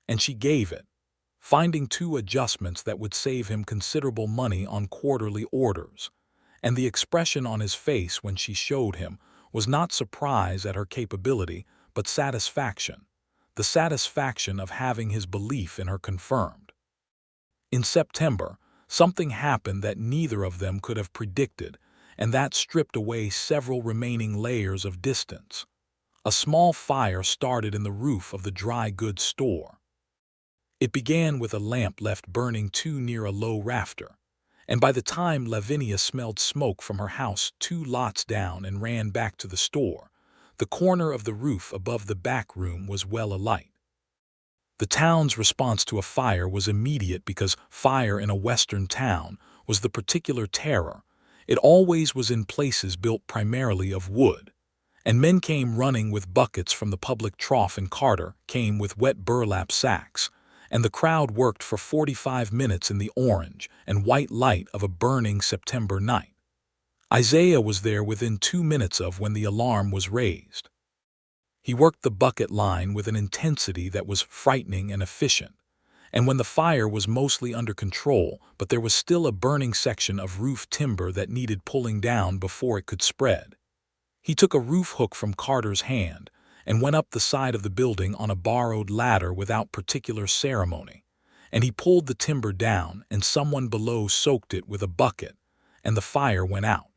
and she gave it, finding 2 adjustments that would save him considerable money on quarterly orders, and the expression on his face when she showed him was not surprise at her capability, but satisfaction, the satisfaction of having his belief in her confirmed. In September, something happened that neither of them could have predicted, and that stripped away several remaining layers of distance. A small fire started in the roof of the dry goods store. It began with a lamp left burning too near a low rafter, and by the time Lavinia smelled smoke from her house 2 lots down and ran back to the store, the corner of the roof above the back room was well alight. The town's response to a fire was immediate because fire in a western town was the particular terror. It always was in places built primarily of wood, and men came running with buckets from the public trough, and Carter came with wet burlap sacks, and the crowd worked for 45 minutes in the orange and white light of a burning September night. Isaiah was there within 2 minutes of when the alarm was raised. He worked the bucket line with an intensity that was frightening and efficient, and when the fire was mostly under control, but there was still a burning section of roof timber that needed pulling down before it could spread. He took a roof hook from Carter's hand and went up the side of the building on a borrowed ladder without particular ceremony, and he pulled the timber down, and someone below soaked it with a bucket, and the fire went out.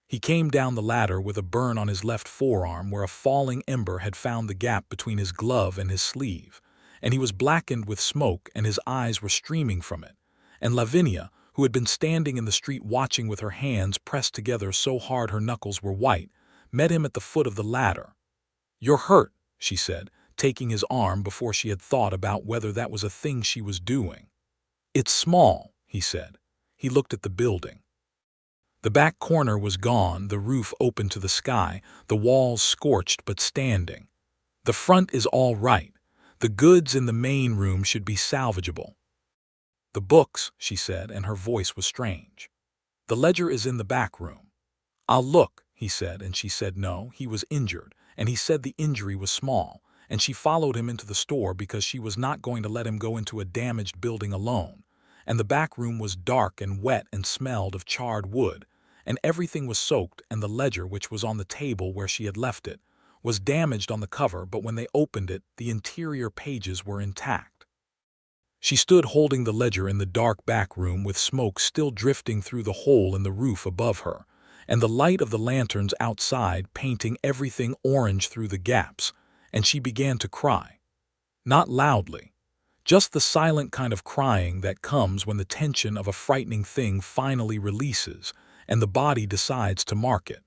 He came down the ladder with a burn on his left forearm where a falling ember had found the gap between his glove and his sleeve, and he was blackened with smoke and his eyes were streaming from it. And Lavinia, who had been standing in the street watching with her hands pressed together so hard her knuckles were white, met him at the foot of the ladder. "You're hurt," she said, taking his arm before she had thought about whether that was a thing she was doing. "It's small," he said. He looked at the building. The back corner was gone, the roof open to the sky, the walls scorched but standing. "The front is all right. The goods in the main room should be salvageable." "The books," she said, and her voice was strange. "The ledger is in the back room." "I'll look," he said, and she said no, he was injured, and he said the injury was small, and she followed him into the store because she was not going to let him go into a damaged building alone. And the back room was dark and wet and smelled of charred wood, and everything was soaked, and the ledger, which was on the table where she had left it, was damaged on the cover, but when they opened it, the interior pages were intact. She stood holding the ledger in the dark back room with smoke still drifting through the hole in the roof above her, and the light of the lanterns outside painting everything orange through the gaps, and she began to cry. Not loudly, just the silent kind of crying that comes when the tension of a frightening thing finally releases and the body decides to mark it.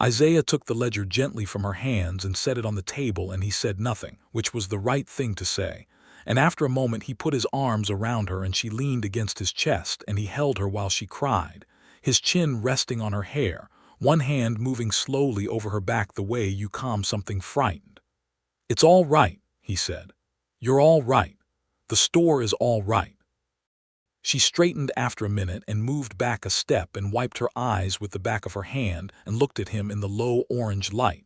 Isaiah took the ledger gently from her hands and set it on the table, and he said nothing, which was the right thing to say. And after a moment he put his arms around her and she leaned against his chest, and he held her while she cried, his chin resting on her hair, one hand moving slowly over her back the way you calm something frightened. "It's all right," he said. "You're all right. The store is all right." She straightened after a minute and moved back a step and wiped her eyes with the back of her hand and looked at him in the low orange light,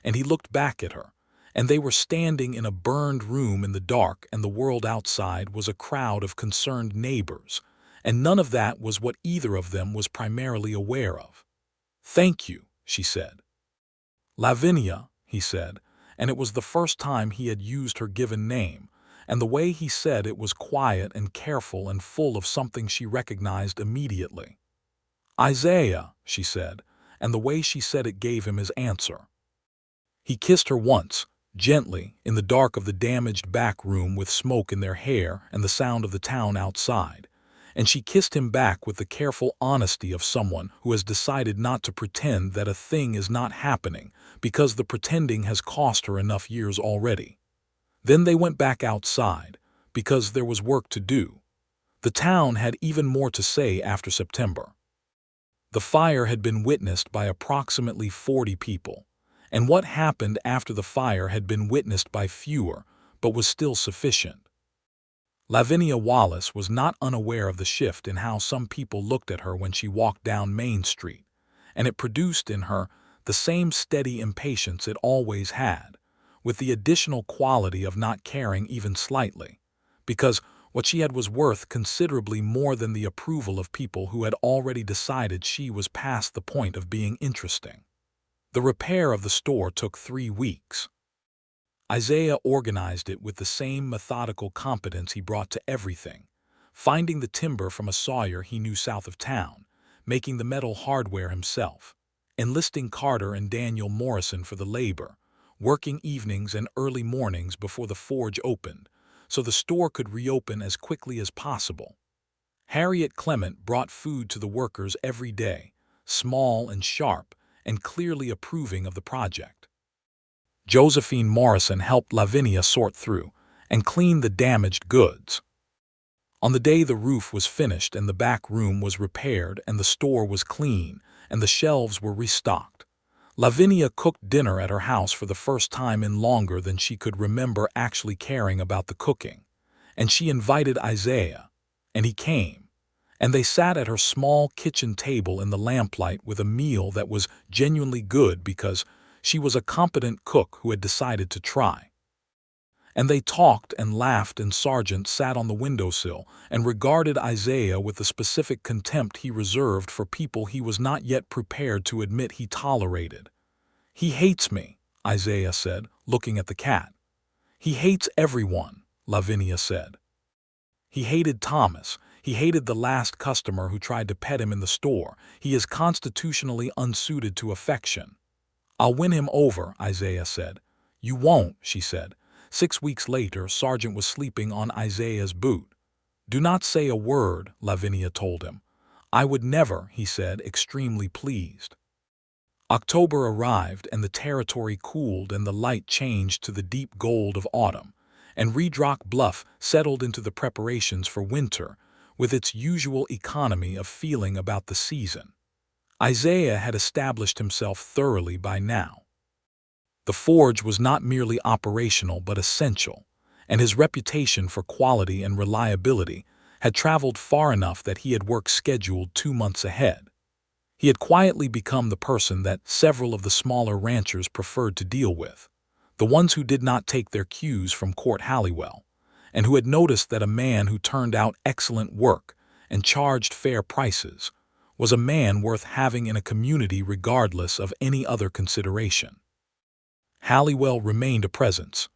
and he looked back at her, and they were standing in a burned room in the dark, and the world outside was a crowd of concerned neighbors, and none of that was what either of them was primarily aware of. "Thank you," she said. "Lavinia," he said, and it was the first time he had used her given name, and the way he said it was quiet and careful and full of something she recognized immediately. "Isaiah," she said, and the way she said it gave him his answer. He kissed her once, gently, in the dark of the damaged back room with smoke in their hair and the sound of the town outside, and she kissed him back with the careful honesty of someone who has decided not to pretend that a thing is not happening because the pretending has cost her enough years already. Then they went back outside, because there was work to do. The town had even more to say after September. The fire had been witnessed by approximately 40 people, and what happened after the fire had been witnessed by fewer, but was still sufficient. Lavinia Wallace was not unaware of the shift in how some people looked at her when she walked down Main Street, and it produced in her the same steady impatience it always had, with the additional quality of not caring even slightly, because what she had was worth considerably more than the approval of people who had already decided she was past the point of being interesting. The repair of the store took 3 weeks. Isaiah organized it with the same methodical competence he brought to everything, finding the timber from a sawyer he knew south of town, making the metal hardware himself, enlisting Carter and Daniel Morrison for the labor, working evenings and early mornings before the forge opened, so the store could reopen as quickly as possible. Harriet Clement brought food to the workers every day, small and sharp, and clearly approving of the project. Josephine Morrison helped Lavinia sort through and clean the damaged goods. On the day the roof was finished and the back room was repaired and the store was clean and the shelves were restocked, Lavinia cooked dinner at her house for the first time in longer than she could remember actually caring about the cooking. And she invited Isaiah, and he came, and they sat at her small kitchen table in the lamplight with a meal that was genuinely good because she was a competent cook who had decided to try. And they talked and laughed, and Sargent sat on the windowsill and regarded Isaiah with the specific contempt he reserved for people he was not yet prepared to admit he tolerated. "He hates me," Isaiah said, looking at the cat. "He hates everyone," Lavinia said. "He hated Thomas. He hated the last customer who tried to pet him in the store. He is constitutionally unsuited to affection." "I'll win him over," Isaiah said. "You won't," she said. 6 weeks later, Sargent was sleeping on Isaiah's boot. "Do not say a word," Lavinia told him. "I would never," he said, extremely pleased. October arrived, and the territory cooled and the light changed to the deep gold of autumn, and Redrock Bluff settled into the preparations for winter with its usual economy of feeling about the season. Isaiah had established himself thoroughly by now. The forge was not merely operational but essential, and his reputation for quality and reliability had traveled far enough that he had work scheduled 2 months ahead. He had quietly become the person that several of the smaller ranchers preferred to deal with, the ones who did not take their cues from Court Halliwell, and who had noticed that a man who turned out excellent work and charged fair prices was a man worth having in a community regardless of any other consideration. Halliwell remained a presence.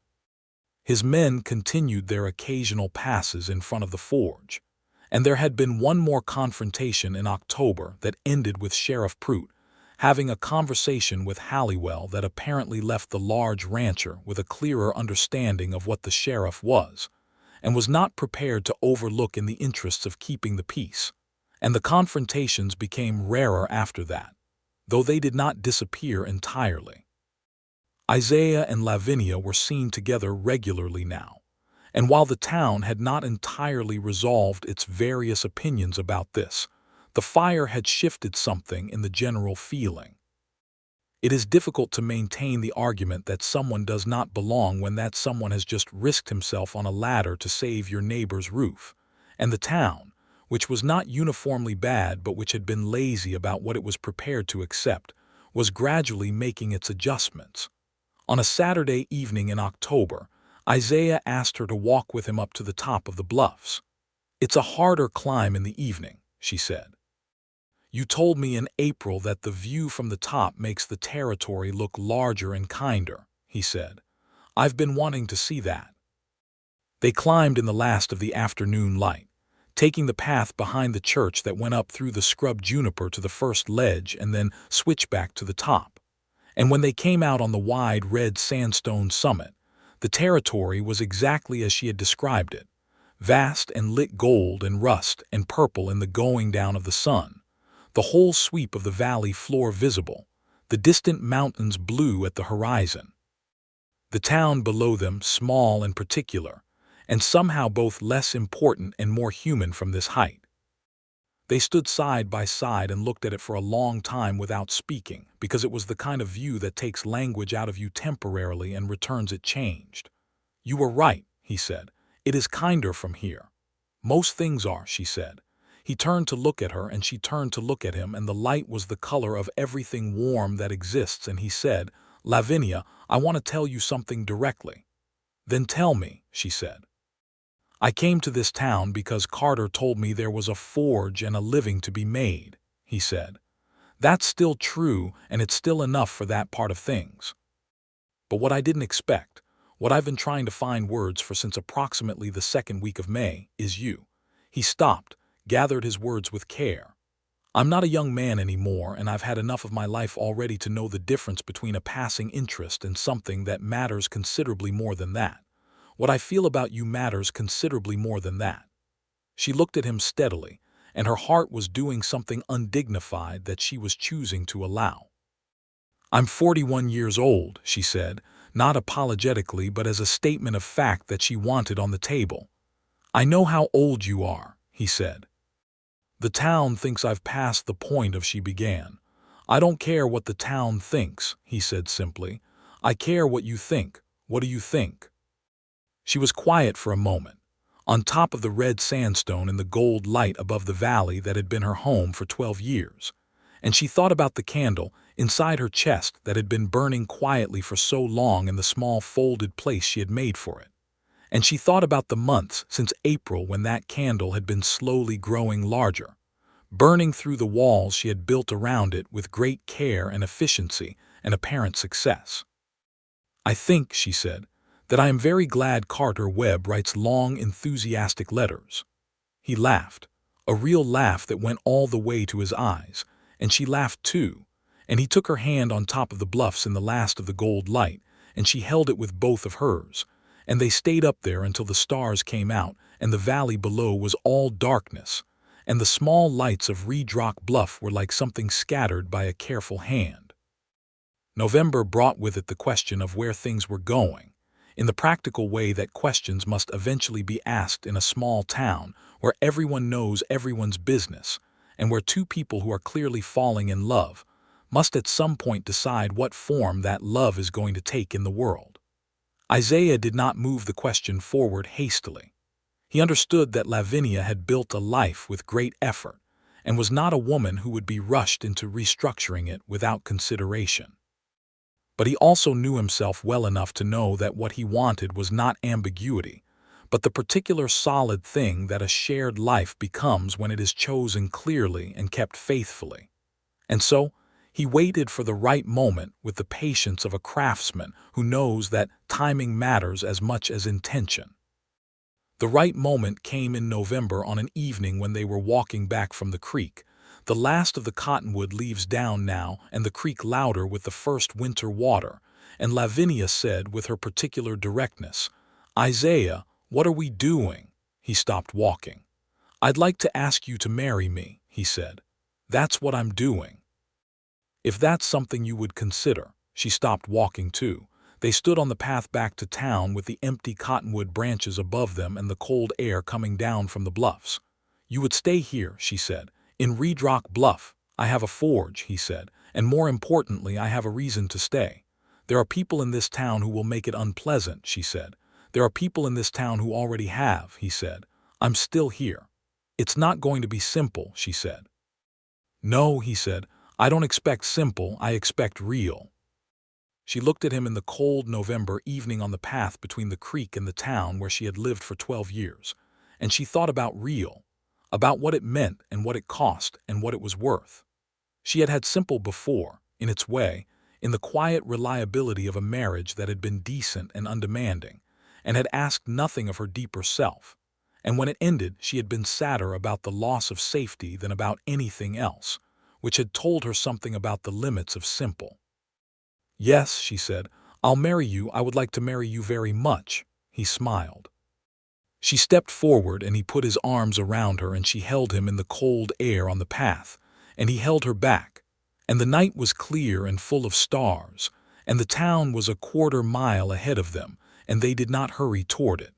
His men continued their occasional passes in front of the forge, and there had been one more confrontation in October that ended with Sheriff Pruitt having a conversation with Halliwell that apparently left the large rancher with a clearer understanding of what the sheriff was, and was not prepared to overlook in the interests of keeping the peace. And the confrontations became rarer after that, though they did not disappear entirely. Isaiah and Lavinia were seen together regularly now, and while the town had not entirely resolved its various opinions about this, the fire had shifted something in the general feeling. It is difficult to maintain the argument that someone does not belong when that someone has just risked himself on a ladder to save your neighbor's roof, and the town, which was not uniformly bad but which had been lazy about what it was prepared to accept, was gradually making its adjustments. On a Saturday evening in October, Isaiah asked her to walk with him up to the top of the bluffs. "It's a harder climb in the evening," she said. "You told me in April that the view from the top makes the territory look larger and kinder," he said. "I've been wanting to see that." They climbed in the last of the afternoon light, taking the path behind the church that went up through the scrub juniper to the first ledge and then switched back to the top. And when they came out on the wide red sandstone summit, the territory was exactly as she had described it, vast and lit gold and rust and purple in the going down of the sun, the whole sweep of the valley floor visible, the distant mountains blue at the horizon. The town below them small and particular, and somehow both less important and more human from this height. They stood side by side and looked at it for a long time without speaking, because it was the kind of view that takes language out of you temporarily and returns it changed. "You were right," he said. "It is kinder from here." "Most things are," she said. He turned to look at her and she turned to look at him, and the light was the color of everything warm that exists, and he said, "Lavinia, I want to tell you something directly." "Then tell me," she said. "I came to this town because Carter told me there was a forge and a living to be made," he said. "That's still true, and it's still enough for that part of things. But what I didn't expect, what I've been trying to find words for since approximately the second week of May, is you." He stopped, gathered his words with care. I'm not a young man anymore, and I've had enough of my life already to know the difference between a passing interest and something that matters considerably more than that. What I feel about you matters considerably more than that. She looked at him steadily, and her heart was doing something undignified that she was choosing to allow. I'm 41 years old, she said, not apologetically but as a statement of fact that she wanted on the table. I know how old you are, he said. The town thinks I've passed the point of, she began. I don't care what the town thinks, he said simply. I care what you think. What do you think? She was quiet for a moment, on top of the red sandstone in the gold light above the valley that had been her home for 12 years, and she thought about the candle inside her chest that had been burning quietly for so long in the small folded place she had made for it. And she thought about the months since April when that candle had been slowly growing larger, burning through the walls she had built around it with great care and efficiency and apparent success. I think, she said, that I am very glad Carter Webb writes long, enthusiastic letters. He laughed, a real laugh that went all the way to his eyes, and she laughed too, and he took her hand on top of the bluffs in the last of the gold light, and she held it with both of hers, and they stayed up there until the stars came out and the valley below was all darkness, and the small lights of Redrock Bluff were like something scattered by a careful hand. November brought with it the question of where things were going, in the practical way that questions must eventually be asked in a small town where everyone knows everyone's business, and where two people who are clearly falling in love must at some point decide what form that love is going to take in the world. Isaiah did not move the question forward hastily. He understood that Lavinia had built a life with great effort, and was not a woman who would be rushed into restructuring it without consideration. But he also knew himself well enough to know that what he wanted was not ambiguity, but the particular solid thing that a shared life becomes when it is chosen clearly and kept faithfully. And so, he waited for the right moment with the patience of a craftsman who knows that timing matters as much as intention. The right moment came in November on an evening when they were walking back from the creek, the last of the cottonwood leaves down now and the creek louder with the first winter water, and Lavinia said with her particular directness, "Isaiah, what are we doing?" He stopped walking. "I'd like to ask you to marry me," he said. "That's what I'm doing." "If that's something you would consider." She stopped walking too. They stood on the path back to town with the empty cottonwood branches above them and the cold air coming down from the bluffs. "You would stay here," she said. "In Redrock Bluff. I have a forge," he said, "and more importantly I have a reason to stay. There are people in this town who will make it unpleasant," she said. "There are people in this town who already have," he said. "I'm still here. It's not going to be simple," she said. "No," he said. "I don't expect simple, I expect real." She looked at him in the cold November evening on the path between the creek and the town where she had lived for 12 years, and she thought about real, about what it meant and what it cost and what it was worth. She had had simple before, in its way, in the quiet reliability of a marriage that had been decent and undemanding, and had asked nothing of her deeper self, and when it ended she had been sadder about the loss of safety than about anything else, which had told her something about the limits of simple. "Yes," she said, "I'll marry you. I would like to marry you very much." He smiled. She stepped forward and he put his arms around her and she held him in the cold air on the path, and he held her back, and the night was clear and full of stars, and the town was a quarter-mile ahead of them, and they did not hurry toward it.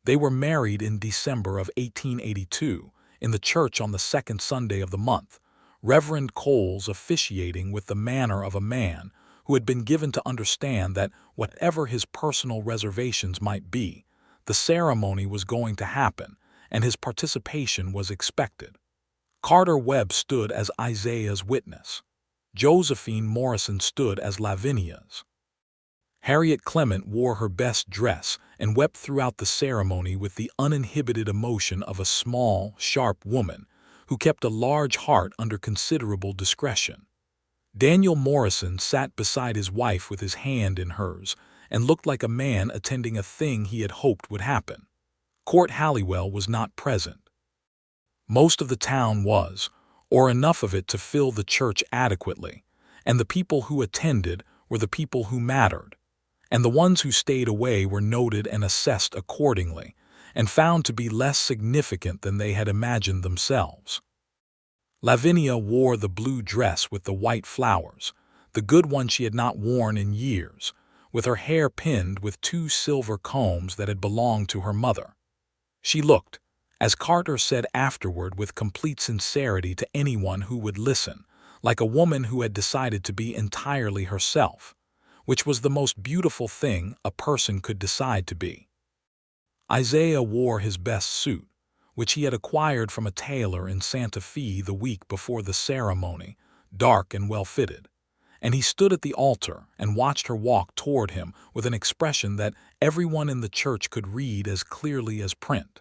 They were married in December of 1882, in the church on the second Sunday of the month, Reverend Coles officiating with the manner of a man who had been given to understand that whatever his personal reservations might be, the ceremony was going to happen, and his participation was expected. Carter Webb stood as Isaiah's witness. Josephine Morrison stood as Lavinia's. Harriet Clement wore her best dress and wept throughout the ceremony with the uninhibited emotion of a small, sharp woman who kept a large heart under considerable discretion. Daniel Morrison sat beside his wife with his hand in hers and looked like a man attending a thing he had hoped would happen. Court Halliwell was not present. Most of the town was, or enough of it to fill the church adequately, and the people who attended were the people who mattered, and the ones who stayed away were noted and assessed accordingly, and found to be less significant than they had imagined themselves. Lavinia wore the blue dress with the white flowers, the good one she had not worn in years, with her hair pinned with 2 silver combs that had belonged to her mother. She looked, as Carter said afterward with complete sincerity to anyone who would listen, like a woman who had decided to be entirely herself, which was the most beautiful thing a person could decide to be. Isaiah wore his best suit, which he had acquired from a tailor in Santa Fe the week before the ceremony, dark and well-fitted, and he stood at the altar and watched her walk toward him with an expression that everyone in the church could read as clearly as print.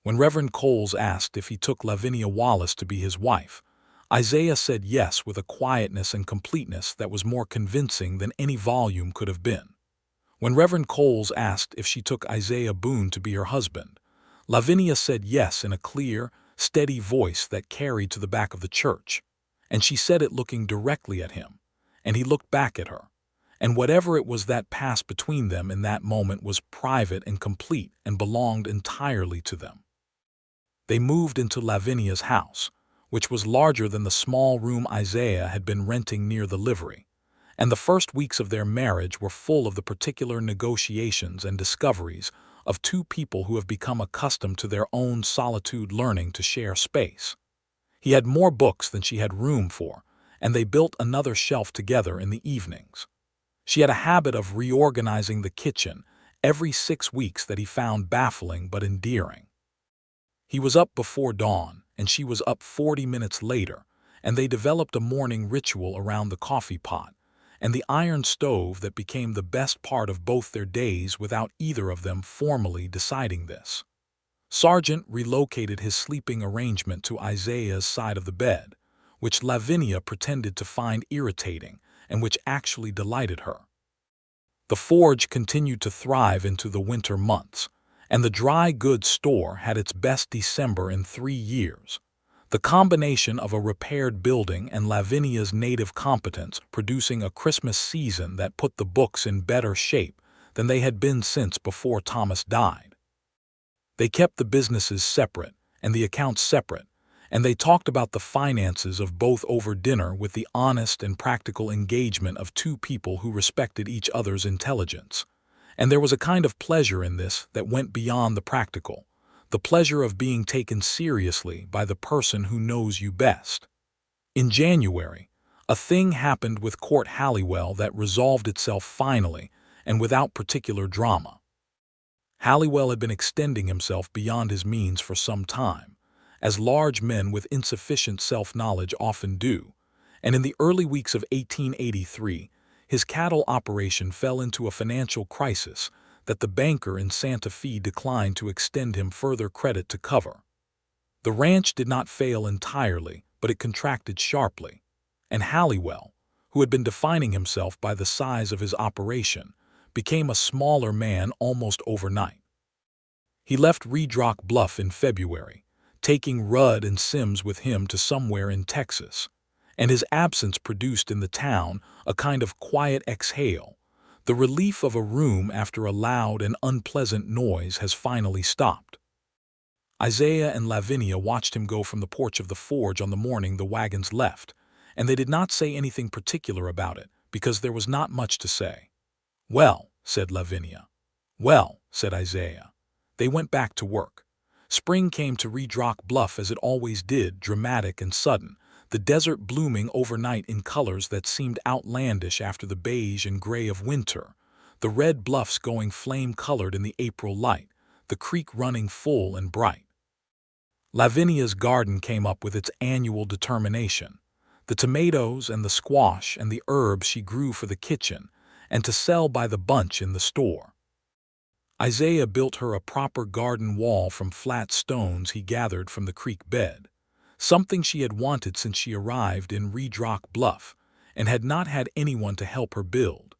When Reverend Coles asked if he took Lavinia Wallace to be his wife, Isaiah said yes with a quietness and completeness that was more convincing than any volume could have been. When Reverend Coles asked if she took Isaiah Boone to be her husband, Lavinia said yes in a clear, steady voice that carried to the back of the church, and she said it looking directly at him, and he looked back at her, and whatever it was that passed between them in that moment was private and complete and belonged entirely to them. They moved into Lavinia's house, which was larger than the small room Isaiah had been renting near the livery, and the first weeks of their marriage were full of the particular negotiations and discoveries of 2 people who have become accustomed to their own solitude learning to share space. He had more books than she had room for, and they built another shelf together in the evenings. She had a habit of reorganizing the kitchen every 6 weeks that he found baffling but endearing. He was up before dawn, and she was up 40 minutes later, and they developed a morning ritual around the coffee pot and the iron stove that became the best part of both their days without either of them formally deciding this. Sargent relocated his sleeping arrangement to Isaiah's side of the bed, which Lavinia pretended to find irritating and which actually delighted her. The forge continued to thrive into the winter months, and the dry goods store had its best December in 3 years. The combination of a repaired building and Lavinia's native competence producing a Christmas season that put the books in better shape than they had been since before Thomas died. They kept the businesses separate and the accounts separate, and they talked about the finances of both over dinner with the honest and practical engagement of 2 people who respected each other's intelligence. And there was a kind of pleasure in this that went beyond the practical, the pleasure of being taken seriously by the person who knows you best. In January, a thing happened with Court Halliwell that resolved itself finally and without particular drama. Halliwell had been extending himself beyond his means for some time, as large men with insufficient self-knowledge often do, and in the early weeks of 1883, his cattle operation fell into a financial crisis that the banker in Santa Fe declined to extend him further credit to cover. The ranch did not fail entirely, but it contracted sharply, and Halliwell, who had been defining himself by the size of his operation, became a smaller man almost overnight. He left Reedrock Bluff in February, taking Rudd and Sims with him to somewhere in Texas, and his absence produced in the town a kind of quiet exhale. The relief of a room after a loud and unpleasant noise has finally stopped. Isaiah and Lavinia watched him go from the porch of the forge on the morning the wagons left, and they did not say anything particular about it because there was not much to say. "Well," said Lavinia. "Well," said Isaiah. They went back to work. Spring came to Reedrock Bluff as it always did, dramatic and sudden, the desert blooming overnight in colors that seemed outlandish after the beige and gray of winter, the red bluffs going flame-colored in the April light, the creek running full and bright. Lavinia's garden came up with its annual determination, the tomatoes and the squash and the herbs she grew for the kitchen and to sell by the bunch in the store. Isaiah built her a proper garden wall from flat stones he gathered from the creek bed, something she had wanted since she arrived in Reedrock Bluff and had not had anyone to help her build,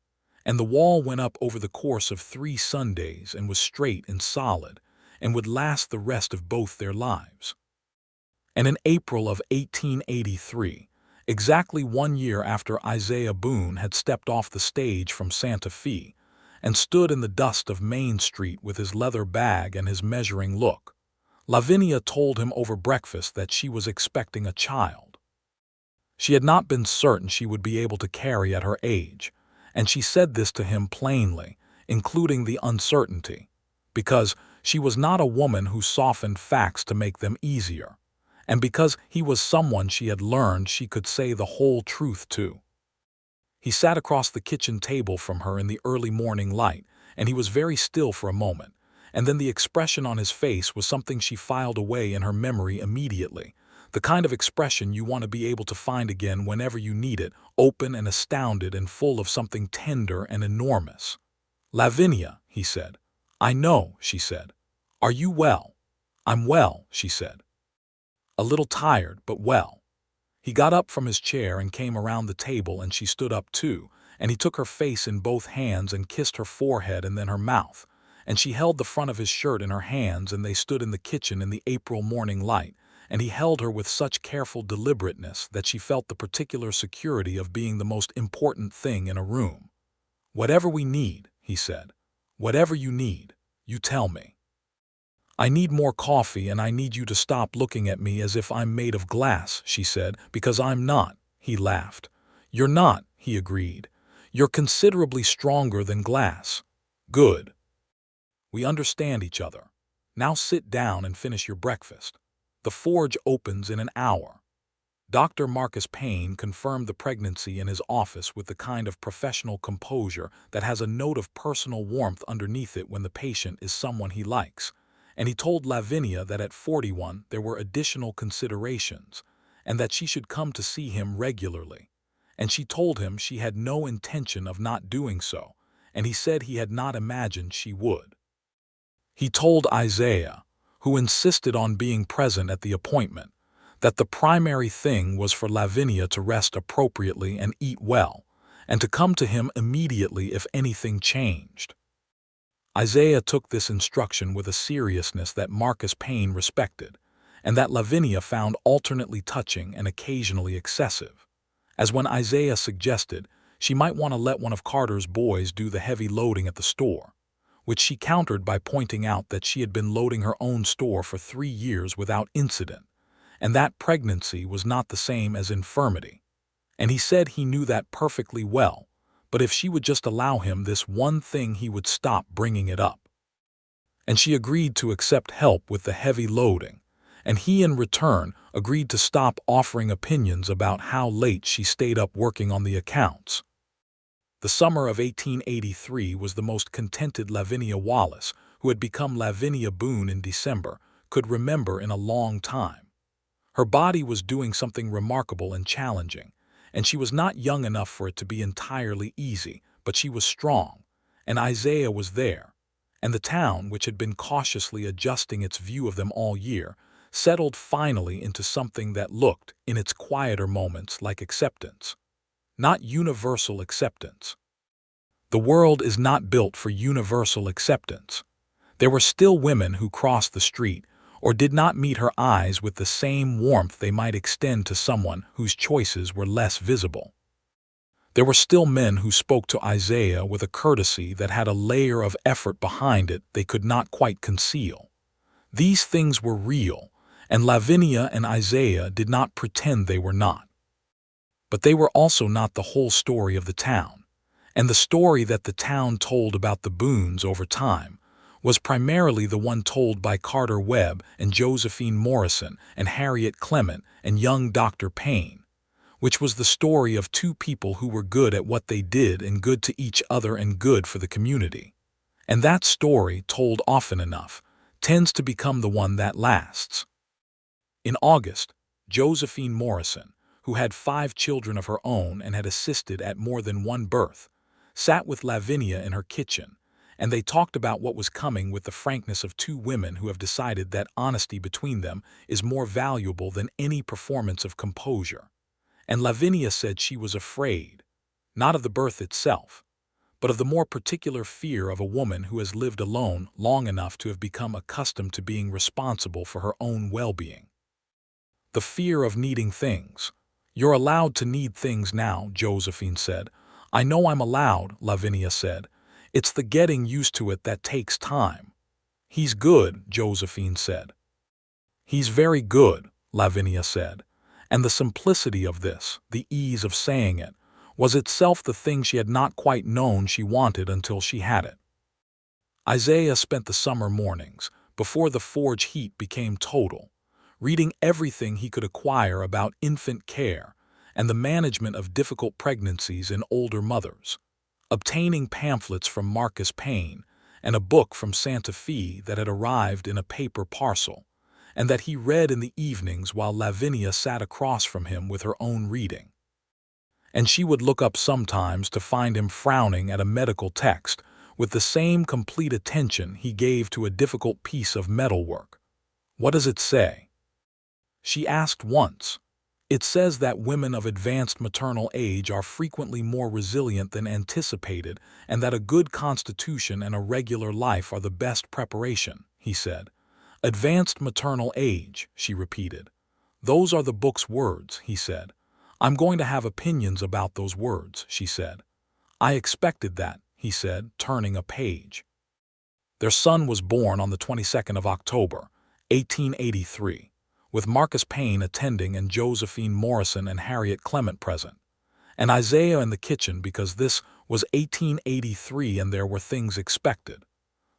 and the wall went up over the course of 3 Sundays and was straight and solid and would last the rest of both their lives. And in April of 1883, exactly 1 year after Isaiah Boone had stepped off the stage from Santa Fe and stood in the dust of Main Street with his leather bag and his measuring look, Lavinia told him over breakfast that she was expecting a child. She had not been certain she would be able to carry at her age, and she said this to him plainly, including the uncertainty, because she was not a woman who softened facts to make them easier, and because he was someone she had learned she could say the whole truth to. He sat across the kitchen table from her in the early morning light, and he was very still for a moment, and then the expression on his face was something she filed away in her memory immediately, the kind of expression you want to be able to find again whenever you need it, open and astounded and full of something tender and enormous. "Lavinia," he said. "I know," she said. "Are you well?" "I'm well," she said. "A little tired, but well." He got up from his chair and came around the table, and she stood up too, and he took her face in both hands and kissed her forehead and then her mouth, and she held the front of his shirt in her hands, and they stood in the kitchen in the April morning light, and he held her with such careful deliberateness that she felt the particular security of being the most important thing in a room. "Whatever we need," he said, "whatever you need, you tell me. I need more coffee, and I need you to stop looking at me as if I'm made of glass," she said, "because I'm not." He laughed. "You're not," he agreed. "You're considerably stronger than glass." "Good. We understand each other. Now sit down and finish your breakfast. The forge opens in an hour." Dr. Marcus Payne confirmed the pregnancy in his office with the kind of professional composure that has a note of personal warmth underneath it when the patient is someone he likes, and he told Lavinia that at 41 there were additional considerations, and that she should come to see him regularly, and she told him she had no intention of not doing so, and he said he had not imagined she would. He told Isaiah, who insisted on being present at the appointment, that the primary thing was for Lavinia to rest appropriately and eat well, and to come to him immediately if anything changed. Isaiah took this instruction with a seriousness that Marcus Payne respected, and that Lavinia found alternately touching and occasionally excessive, as when Isaiah suggested she might want to let one of Carter's boys do the heavy loading at the store, which she countered by pointing out that she had been loading her own store for 3 years without incident, and that pregnancy was not the same as infirmity. And he said he knew that perfectly well, but if she would just allow him this one thing he would stop bringing it up. And she agreed to accept help with the heavy loading, and he in return agreed to stop offering opinions about how late she stayed up working on the accounts. The summer of 1883 was the most contented Lavinia Wallace, who had become Lavinia Boone in December, could remember in a long time. Her body was doing something remarkable and challenging, and she was not young enough for it to be entirely easy, but she was strong, and Isaiah was there, and the town, which had been cautiously adjusting its view of them all year, settled finally into something that looked, in its quieter moments, like acceptance. Not universal acceptance. The world is not built for universal acceptance. There were still women who crossed the street, or did not meet her eyes with the same warmth they might extend to someone whose choices were less visible. There were still men who spoke to Isaiah with a courtesy that had a layer of effort behind it they could not quite conceal. These things were real, and Lavinia and Isaiah did not pretend they were not. But they were also not the whole story of the town, and the story that the town told about the Boones over time was primarily the one told by Carter Webb and Josephine Morrison and Harriet Clement and young Dr. Payne, which was the story of two people who were good at what they did and good to each other and good for the community. And that story, told often enough, tends to become the one that lasts. In August, Josephine Morrison, who had 5 children of her own and had assisted at more than one birth, sat with Lavinia in her kitchen, and they talked about what was coming with the frankness of two women who have decided that honesty between them is more valuable than any performance of composure. And Lavinia said she was afraid, not of the birth itself, but of the more particular fear of a woman who has lived alone long enough to have become accustomed to being responsible for her own well-being. The fear of needing things. You're allowed to need things now, Josephine said. I know I'm allowed, Lavinia said. It's the getting used to it that takes time. He's good, Josephine said. He's very good, Lavinia said. And the simplicity of this, the ease of saying it, was itself the thing she had not quite known she wanted until she had it. Isaiah spent the summer mornings, before the forge heat became total, reading everything he could acquire about infant care and the management of difficult pregnancies in older mothers, obtaining pamphlets from Marcus Payne and a book from Santa Fe that had arrived in a paper parcel, and that he read in the evenings while Lavinia sat across from him with her own reading. And she would look up sometimes to find him frowning at a medical text with the same complete attention he gave to a difficult piece of metalwork. What does it say? She asked once. It says that women of advanced maternal age are frequently more resilient than anticipated and that a good constitution and a regular life are the best preparation, he said. Advanced maternal age, she repeated. Those are the book's words, he said. I'm going to have opinions about those words, she said. I expected that, he said, turning a page. Their son was born on the 22nd of October, 1883, with Marcus Payne attending and Josephine Morrison and Harriet Clement present, and Isaiah in the kitchen because this was 1883 and there were things expected,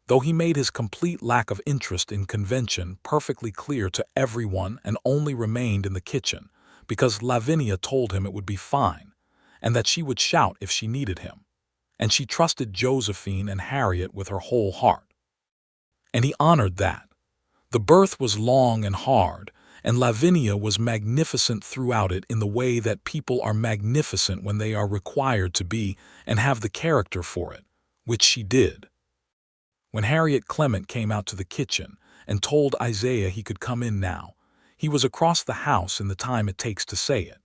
though he made his complete lack of interest in convention perfectly clear to everyone and only remained in the kitchen because Lavinia told him it would be fine and that she would shout if she needed him, and she trusted Josephine and Harriet with her whole heart. And he honored that. The birth was long and hard, and Lavinia was magnificent throughout it in the way that people are magnificent when they are required to be and have the character for it, which she did. When Harriet Clement came out to the kitchen and told Isaiah he could come in now, he was across the house in the time it takes to say it.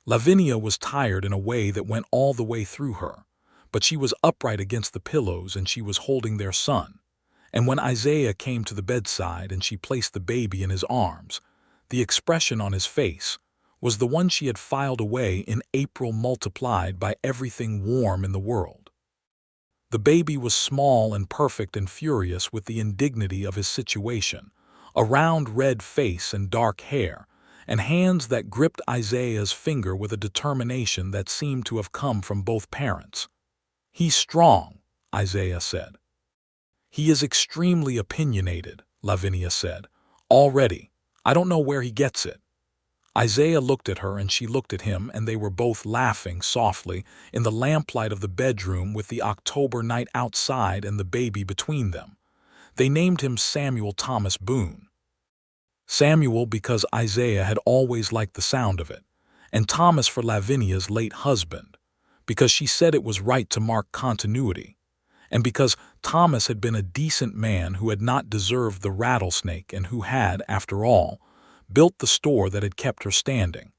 Lavinia was tired in a way that went all the way through her, but she was upright against the pillows and she was holding their son. And when Isaiah came to the bedside and she placed the baby in his arms, the expression on his face was the one she had filed away in April multiplied by everything warm in the world. The baby was small and perfect and furious with the indignity of his situation, a round red face and dark hair, and hands that gripped Isaiah's finger with a determination that seemed to have come from both parents. He's strong, Isaiah said. He is extremely opinionated, Lavinia said. Already. I don't know where he gets it. Isaiah looked at her and she looked at him, and they were both laughing softly in the lamplight of the bedroom with the October night outside and the baby between them. They named him Samuel Thomas Boone. Samuel because Isaiah had always liked the sound of it, and Thomas for Lavinia's late husband, because she said it was right to mark continuity, and because Thomas had been a decent man who had not deserved the rattlesnake and who had, after all, built the store that had kept her standing.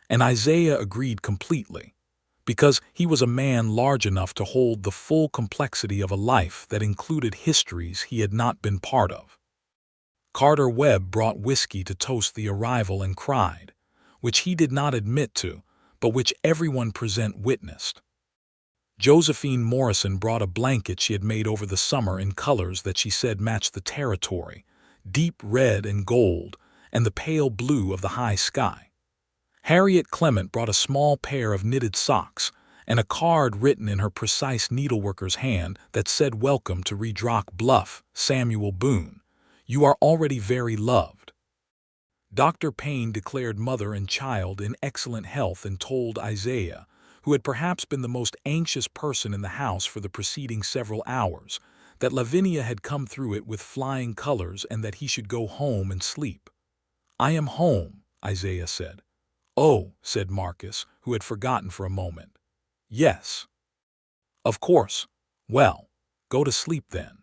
And Isaiah agreed completely, because he was a man large enough to hold the full complexity of a life that included histories he had not been part of. Carter Webb brought whiskey to toast the arrival and cried, which he did not admit to, but which everyone present witnessed. Josephine Morrison brought a blanket she had made over the summer in colors that she said matched the territory, deep red and gold, and the pale blue of the high sky. Harriet Clement brought a small pair of knitted socks and a card written in her precise needleworker's hand that said, "Welcome to Redrock Bluff, Samuel Boone. You are already very loved." Dr. Payne declared mother and child in excellent health and told Isaiah, who had perhaps been the most anxious person in the house for the preceding several hours, that Lavinia had come through it with flying colors and that he should go home and sleep. "I am home," Isaiah said. "Oh," said Marcus, who had forgotten for a moment. "Yes." "Of course. Well, go to sleep then."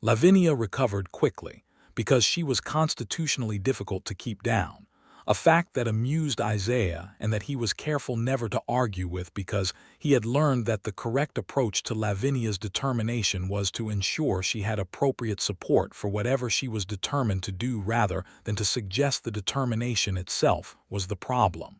Lavinia recovered quickly, because she was constitutionally difficult to keep down, a fact that amused Isaiah and that he was careful never to argue with because he had learned that the correct approach to Lavinia's determination was to ensure she had appropriate support for whatever she was determined to do rather than to suggest the determination itself was the problem.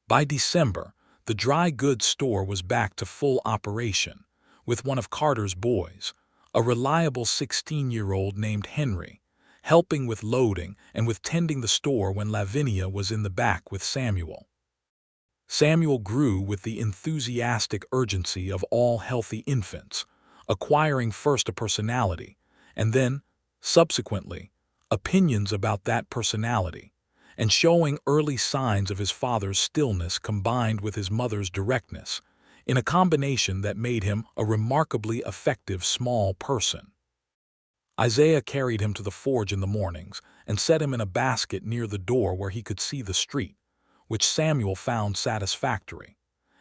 By December, the dry goods store was back to full operation, with one of Carter's boys, a reliable 16-year-old named Henry, helping with loading and with tending the store when Lavinia was in the back with Samuel. Samuel grew with the enthusiastic urgency of all healthy infants, acquiring first a personality, and then, subsequently, opinions about that personality, and showing early signs of his father's stillness combined with his mother's directness, in a combination that made him a remarkably effective small person. Isaiah carried him to the forge in the mornings and set him in a basket near the door where he could see the street, which Samuel found satisfactory,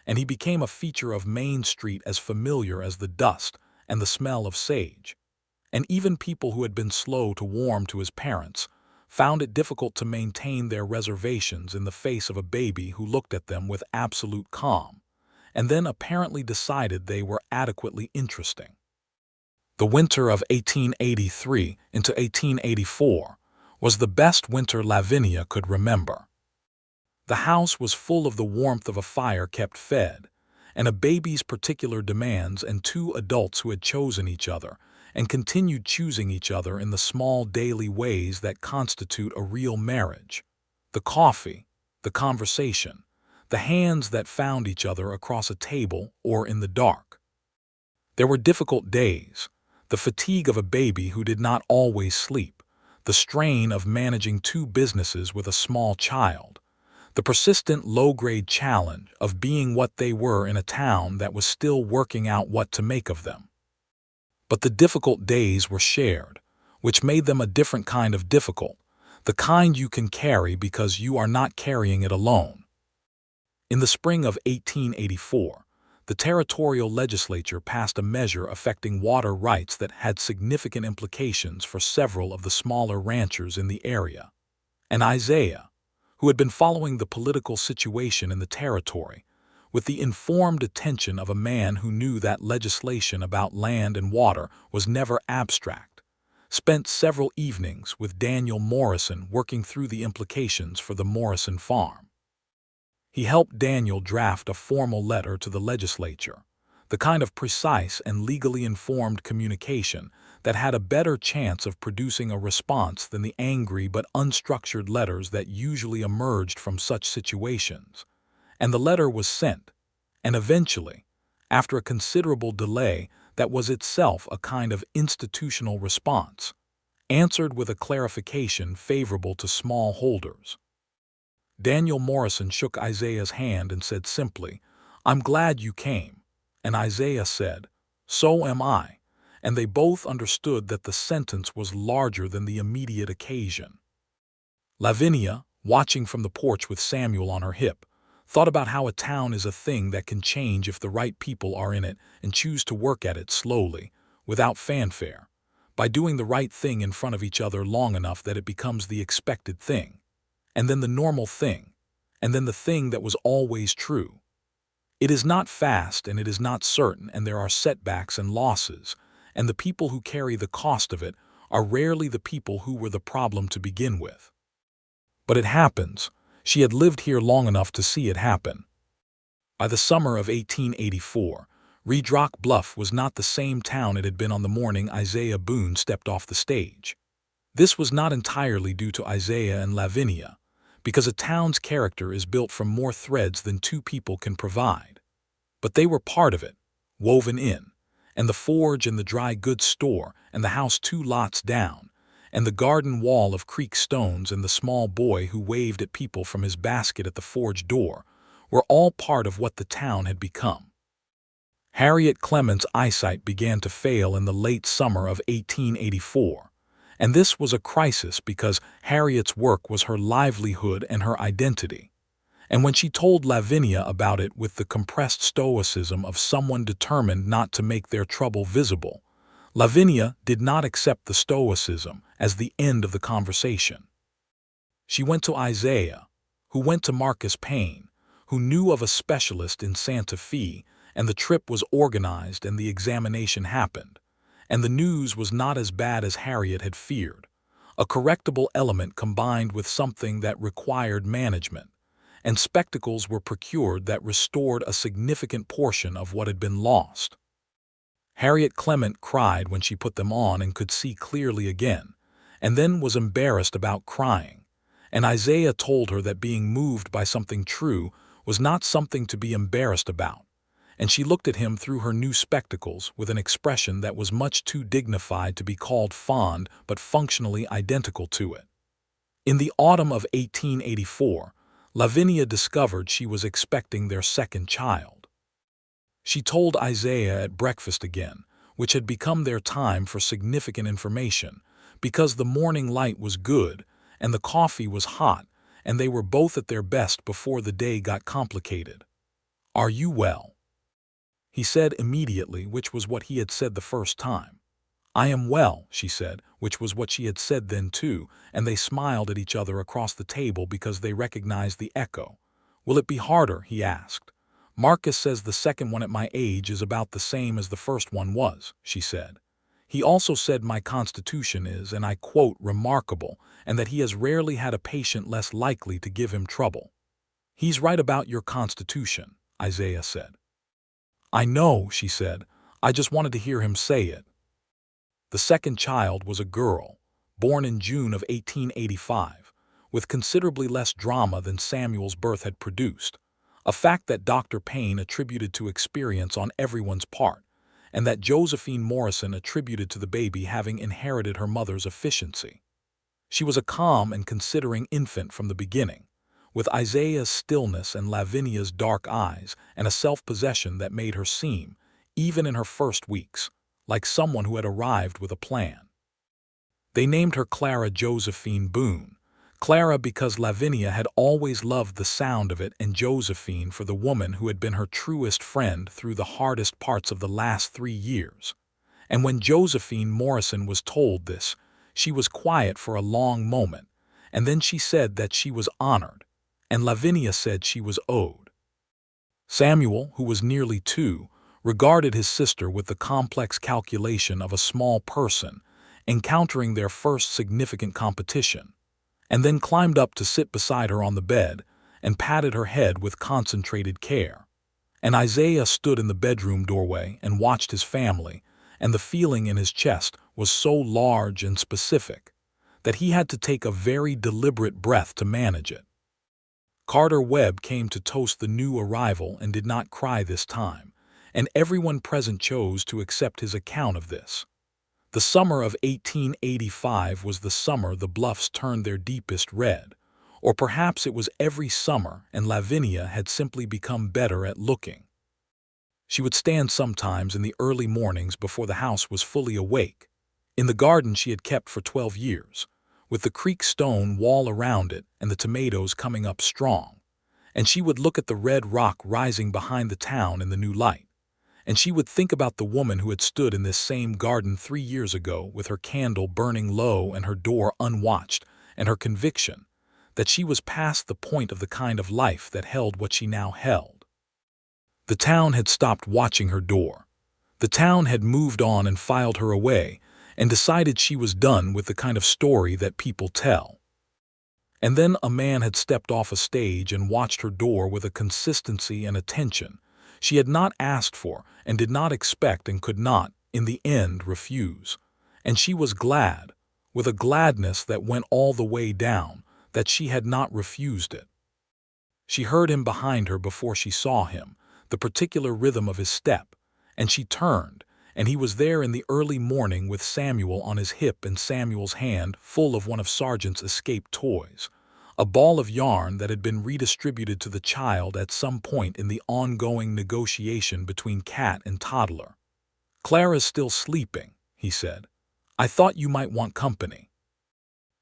and he became a feature of Main Street as familiar as the dust and the smell of sage. And even people who had been slow to warm to his parents found it difficult to maintain their reservations in the face of a baby who looked at them with absolute calm, and then apparently decided they were adequately interesting. The winter of 1883 into 1884 was the best winter Lavinia could remember. The house was full of the warmth of a fire kept fed, and a baby's particular demands and two adults who had chosen each other and continued choosing each other in the small daily ways that constitute a real marriage: the coffee, the conversation, the hands that found each other across a table or in the dark. There were difficult days, the fatigue of a baby who did not always sleep, the strain of managing two businesses with a small child, the persistent low-grade challenge of being what they were in a town that was still working out what to make of them. But the difficult days were shared, which made them a different kind of difficult, the kind you can carry because you are not carrying it alone. In the spring of 1884, the territorial legislature passed a measure affecting water rights that had significant implications for several of the smaller ranchers in the area. And Isaiah, who had been following the political situation in the territory with the informed attention of a man who knew that legislation about land and water was never abstract, spent several evenings with Daniel Morrison working through the implications for the Morrison farm. He helped Daniel draft a formal letter to the legislature, the kind of precise and legally informed communication that had a better chance of producing a response than the angry but unstructured letters that usually emerged from such situations. And the letter was sent, and eventually, after a considerable delay that was itself a kind of institutional response, answered with a clarification favorable to smallholders. Daniel Morrison shook Isaiah's hand and said simply, "I'm glad you came," and Isaiah said, "So am I," and they both understood that the sentence was larger than the immediate occasion. Lavinia, watching from the porch with Samuel on her hip, thought about how a town is a thing that can change if the right people are in it and choose to work at it slowly, without fanfare, by doing the right thing in front of each other long enough that it becomes the expected thing, and then the normal thing, and then the thing that was always true. It is not fast and it is not certain, and there are setbacks and losses, and the people who carry the cost of it are rarely the people who were the problem to begin with. But it happens. She had lived here long enough to see it happen. By the summer of 1884, Redrock Bluff was not the same town it had been on the morning Isaiah Boone stepped off the stage. This was not entirely due to Isaiah and Lavinia, because a town's character is built from more threads than two people can provide. But they were part of it, woven in, and the forge and the dry goods store and the house 2 lots down, and the garden wall of creek stones and the small boy who waved at people from his basket at the forge door were all part of what the town had become. Harriet Clement's eyesight began to fail in the late summer of 1884, and this was a crisis because Harriet's work was her livelihood and her identity. And when she told Lavinia about it with the compressed stoicism of someone determined not to make their trouble visible, Lavinia did not accept the stoicism as the end of the conversation. She went to Isaiah, who went to Marcus Payne, who knew of a specialist in Santa Fe, and the trip was organized and the examination happened. And the news was not as bad as Harriet had feared. A correctable element combined with something that required management, and spectacles were procured that restored a significant portion of what had been lost. Harriet Clement cried when she put them on and could see clearly again, and then was embarrassed about crying. And Isaiah told her that being moved by something true was not something to be embarrassed about, and she looked at him through her new spectacles with an expression that was much too dignified to be called fond but functionally identical to it. In the autumn of 1884, Lavinia discovered she was expecting their second child. She told Isaiah at breakfast again, which had become their time for significant information, because the morning light was good and the coffee was hot, and they were both at their best before the day got complicated. "Are you well?" he said immediately, which was what he had said the first time. "I am well," she said, which was what she had said then too, and they smiled at each other across the table because they recognized the echo. "Will it be harder?" he asked. "Marcus says the second one at my age is about the same as the first one was," she said. "He also said my constitution is, and I quote, remarkable, and that he has rarely had a patient less likely to give him trouble." "He's right about your constitution," Isaiah said. "I know," she said. "I just wanted to hear him say it." The second child was a girl, born in June of 1885, with considerably less drama than Samuel's birth had produced, a fact that Dr. Payne attributed to experience on everyone's part, and that Josephine Morrison attributed to the baby having inherited her mother's efficiency. She was a calm and considering infant from the beginning, with Isaiah's stillness and Lavinia's dark eyes and a self-possession that made her seem, even in her first weeks, like someone who had arrived with a plan. They named her Clara Josephine Boone, Clara because Lavinia had always loved the sound of it, and Josephine for the woman who had been her truest friend through the hardest parts of the last 3 years. And when Josephine Morrison was told this, she was quiet for a long moment, and then she said that she was honored, and Lavinia said she was owed. Samuel, who was nearly 2, regarded his sister with the complex calculation of a small person encountering their first significant competition, and then climbed up to sit beside her on the bed and patted her head with concentrated care. And Isaiah stood in the bedroom doorway and watched his family, and the feeling in his chest was so large and specific that he had to take a very deliberate breath to manage it. Carter Webb came to toast the new arrival and did not cry this time, and everyone present chose to accept his account of this. The summer of 1885 was the summer the Bluffs turned their deepest red, or perhaps it was every summer and Lavinia had simply become better at looking. She would stand sometimes in the early mornings before the house was fully awake, in the garden she had kept for 12 years, with the creek stone wall around it and the tomatoes coming up strong, and she would look at the red rock rising behind the town in the new light, and she would think about the woman who had stood in this same garden 3 years ago with her candle burning low and her door unwatched, and her conviction that she was past the point of the kind of life that held what she now held. The town had stopped watching her door. The town had moved on and filed her away and decided she was done with the kind of story that people tell. And then a man had stepped off a stage and watched her door with a consistency and attention she had not asked for and did not expect and could not, in the end, refuse. And she was glad, with a gladness that went all the way down, that she had not refused it. She heard him behind her before she saw him, the particular rhythm of his step, and she turned, and he was there in the early morning with Samuel on his hip and Samuel's hand full of one of Sargent's escaped toys, a ball of yarn that had been redistributed to the child at some point in the ongoing negotiation between cat and toddler. "Clara's still sleeping," he said. "I thought you might want company."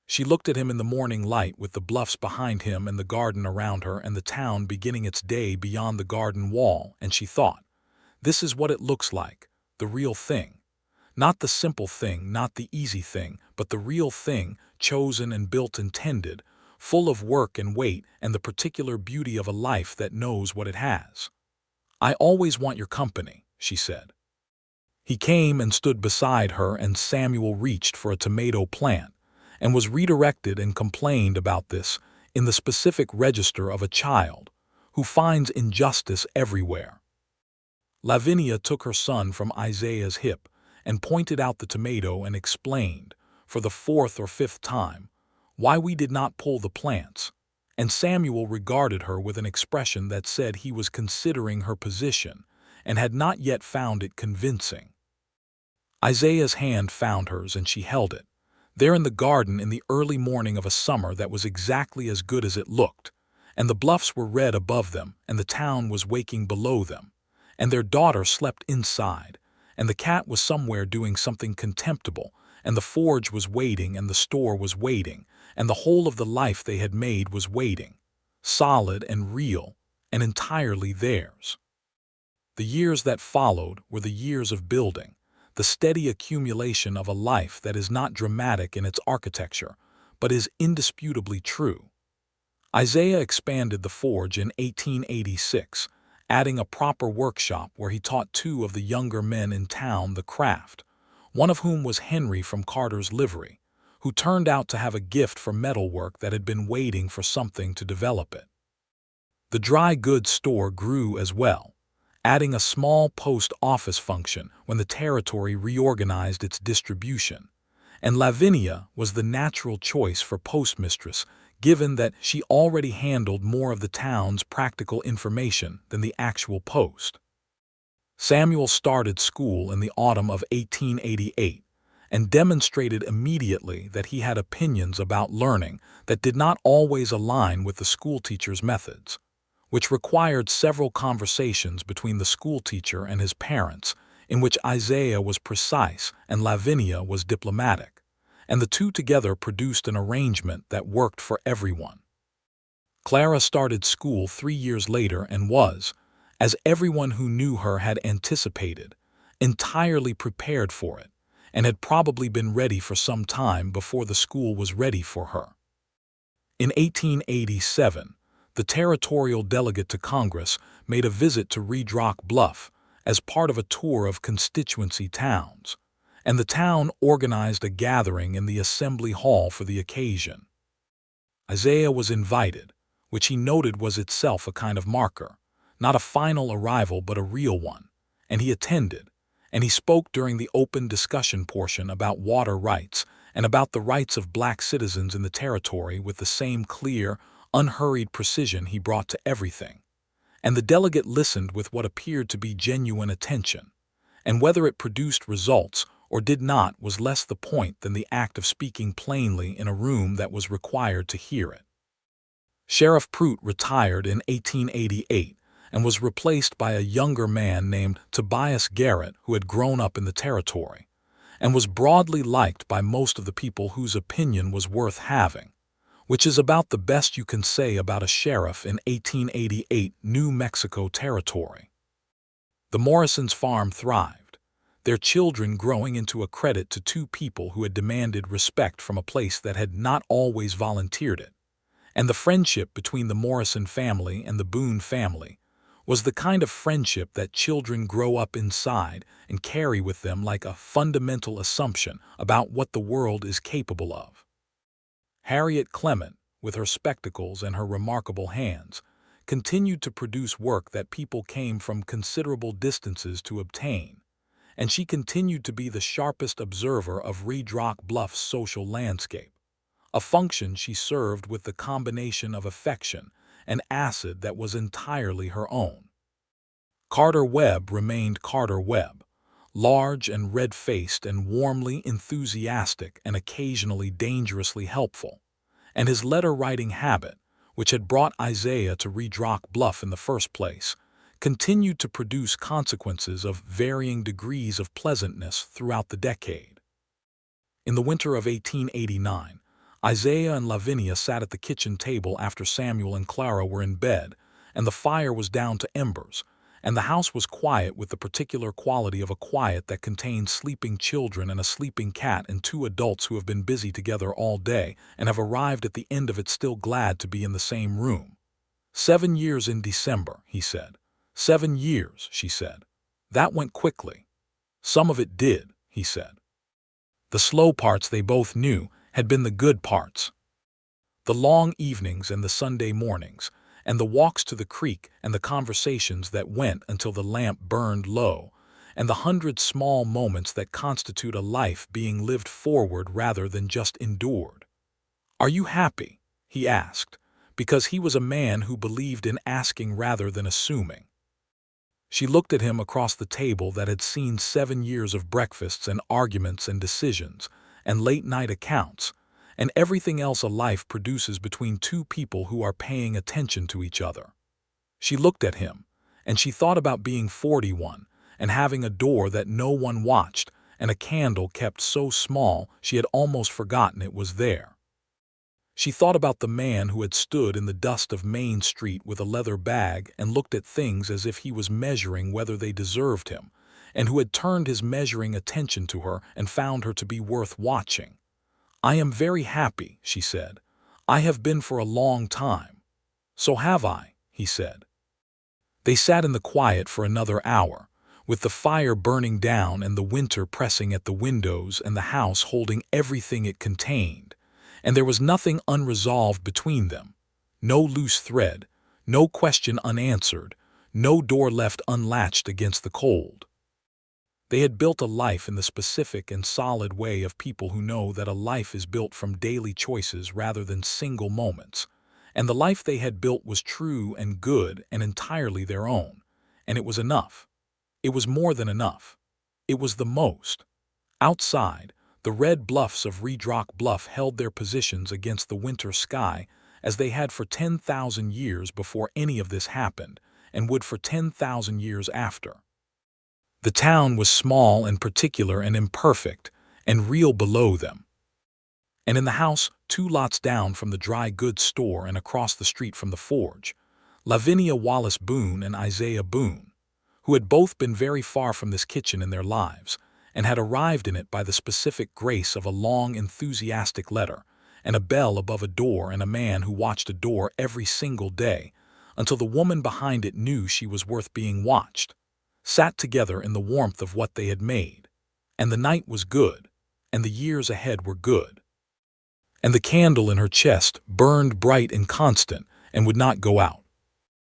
She looked at him in the morning light with the Bluffs behind him and the garden around her and the town beginning its day beyond the garden wall, and she thought, "This is what it looks like, the real thing. Not the simple thing, not the easy thing, but the real thing, chosen and built and tended, full of work and weight and the particular beauty of a life that knows what it has. "I always want your company," she said. He came and stood beside her, and Samuel reached for a tomato plant and was redirected and complained about this in the specific register of a child who finds injustice everywhere. Lavinia took her son from Isaiah's hip and pointed out the tomato and explained, for the fourth or fifth time, why we did not pull the plants, and Samuel regarded her with an expression that said he was considering her position and had not yet found it convincing. Isaiah's hand found hers and she held it, there in the garden in the early morning of a summer that was exactly as good as it looked, and the bluffs were red above them and the town was waking below them, and their daughter slept inside, and the cat was somewhere doing something contemptible, and the forge was waiting and the store was waiting, and the whole of the life they had made was waiting, solid and real and entirely theirs. The years that followed were the years of building, the steady accumulation of a life that is not dramatic in its architecture, but is indisputably true. Isaiah expanded the forge in 1886, adding a proper workshop where he taught two of the younger men in town the craft, one of whom was Henry from Carter's livery, who turned out to have a gift for metalwork that had been waiting for something to develop it. The dry goods store grew as well, adding a small post office function when the territory reorganized its distribution, and Lavinia was the natural choice for postmistress, given that she already handled more of the town's practical information than the actual post. Samuel started school in the autumn of 1888 and demonstrated immediately that he had opinions about learning that did not always align with the schoolteacher's methods, which required several conversations between the schoolteacher and his parents, in which Isaiah was precise and Lavinia was diplomatic, and the two together produced an arrangement that worked for everyone. Clara started school 3 years later and was, as everyone who knew her had anticipated, entirely prepared for it, and had probably been ready for some time before the school was ready for her. In 1887, the territorial delegate to Congress made a visit to Red Rock Bluff as part of a tour of constituency towns, and the town organized a gathering in the assembly hall for the occasion. Isaiah was invited, which he noted was itself a kind of marker, not a final arrival but a real one, and he attended, and he spoke during the open discussion portion about water rights and about the rights of black citizens in the territory with the same clear, unhurried precision he brought to everything, and the delegate listened with what appeared to be genuine attention, and whether it produced results or did not was less the point than the act of speaking plainly in a room that was required to hear it. Sheriff Prout retired in 1888 and was replaced by a younger man named Tobias Garrett who had grown up in the territory, and was broadly liked by most of the people whose opinion was worth having, which is about the best you can say about a sheriff in 1888 New Mexico territory. The Morrisons' farm thrived, their children growing into a credit to two people who had demanded respect from a place that had not always volunteered it, and the friendship between the Morrison family and the Boone family was the kind of friendship that children grow up inside and carry with them like a fundamental assumption about what the world is capable of. Harriet Clement, with her spectacles and her remarkable hands, continued to produce work that people came from considerable distances to obtain, and she continued to be the sharpest observer of Red Rock Bluff's social landscape, a function she served with the combination of affection and acid that was entirely her own. Carter Webb remained Carter Webb, large and red-faced and warmly enthusiastic and occasionally dangerously helpful, and his letter-writing habit, which had brought Isaiah to Red Rock Bluff in the first place, continued to produce consequences of varying degrees of pleasantness throughout the decade. In the winter of 1889, Isaiah and Lavinia sat at the kitchen table after Samuel and Clara were in bed, and the fire was down to embers, and the house was quiet with the particular quality of a quiet that contained sleeping children and a sleeping cat and two adults who have been busy together all day and have arrived at the end of it still glad to be in the same room. 7 years in December, he said. 7 years, she said. That went quickly. Some of it did, he said. The slow parts, they both knew, had been the good parts. The long evenings and the Sunday mornings, and the walks to the creek and the conversations that went until the lamp burned low, and the 100 small moments that constitute a life being lived forward rather than just endured. "Are you happy?" he asked, because he was a man who believed in asking rather than assuming. She looked at him across the table that had seen 7 years of breakfasts and arguments and decisions, and late-night accounts, and everything else a life produces between two people who are paying attention to each other. She looked at him, and she thought about being 41, and having a door that no one watched, and a candle kept so small she had almost forgotten it was there. She thought about the man who had stood in the dust of Main Street with a leather bag and looked at things as if he was measuring whether they deserved him, and who had turned his measuring attention to her and found her to be worth watching. "I am very happy," she said. "I have been for a long time." "So have I," he said. They sat in the quiet for another hour, with the fire burning down and the winter pressing at the windows and the house holding everything it contained, and there was nothing unresolved between them, no loose thread, no question unanswered, no door left unlatched against the cold. They had built a life in the specific and solid way of people who know that a life is built from daily choices rather than single moments, and the life they had built was true and good and entirely their own, and it was enough. It was more than enough. It was the most. Outside, the red bluffs of Redrock Bluff held their positions against the winter sky as they had for 10,000 years before any of this happened, and would for 10,000 years after. The town was small and particular and imperfect, and real below them. And in the house, 2 lots down from the dry goods store and across the street from the forge, Lavinia Wallace Boone and Isaiah Boone, who had both been very far from this kitchen in their lives, and had arrived in it by the specific grace of a long, enthusiastic letter, and a bell above a door and a man who watched a door every single day, until the woman behind it knew she was worth being watched, sat together in the warmth of what they had made, and the night was good, and the years ahead were good. And the candle in her chest burned bright and constant and would not go out.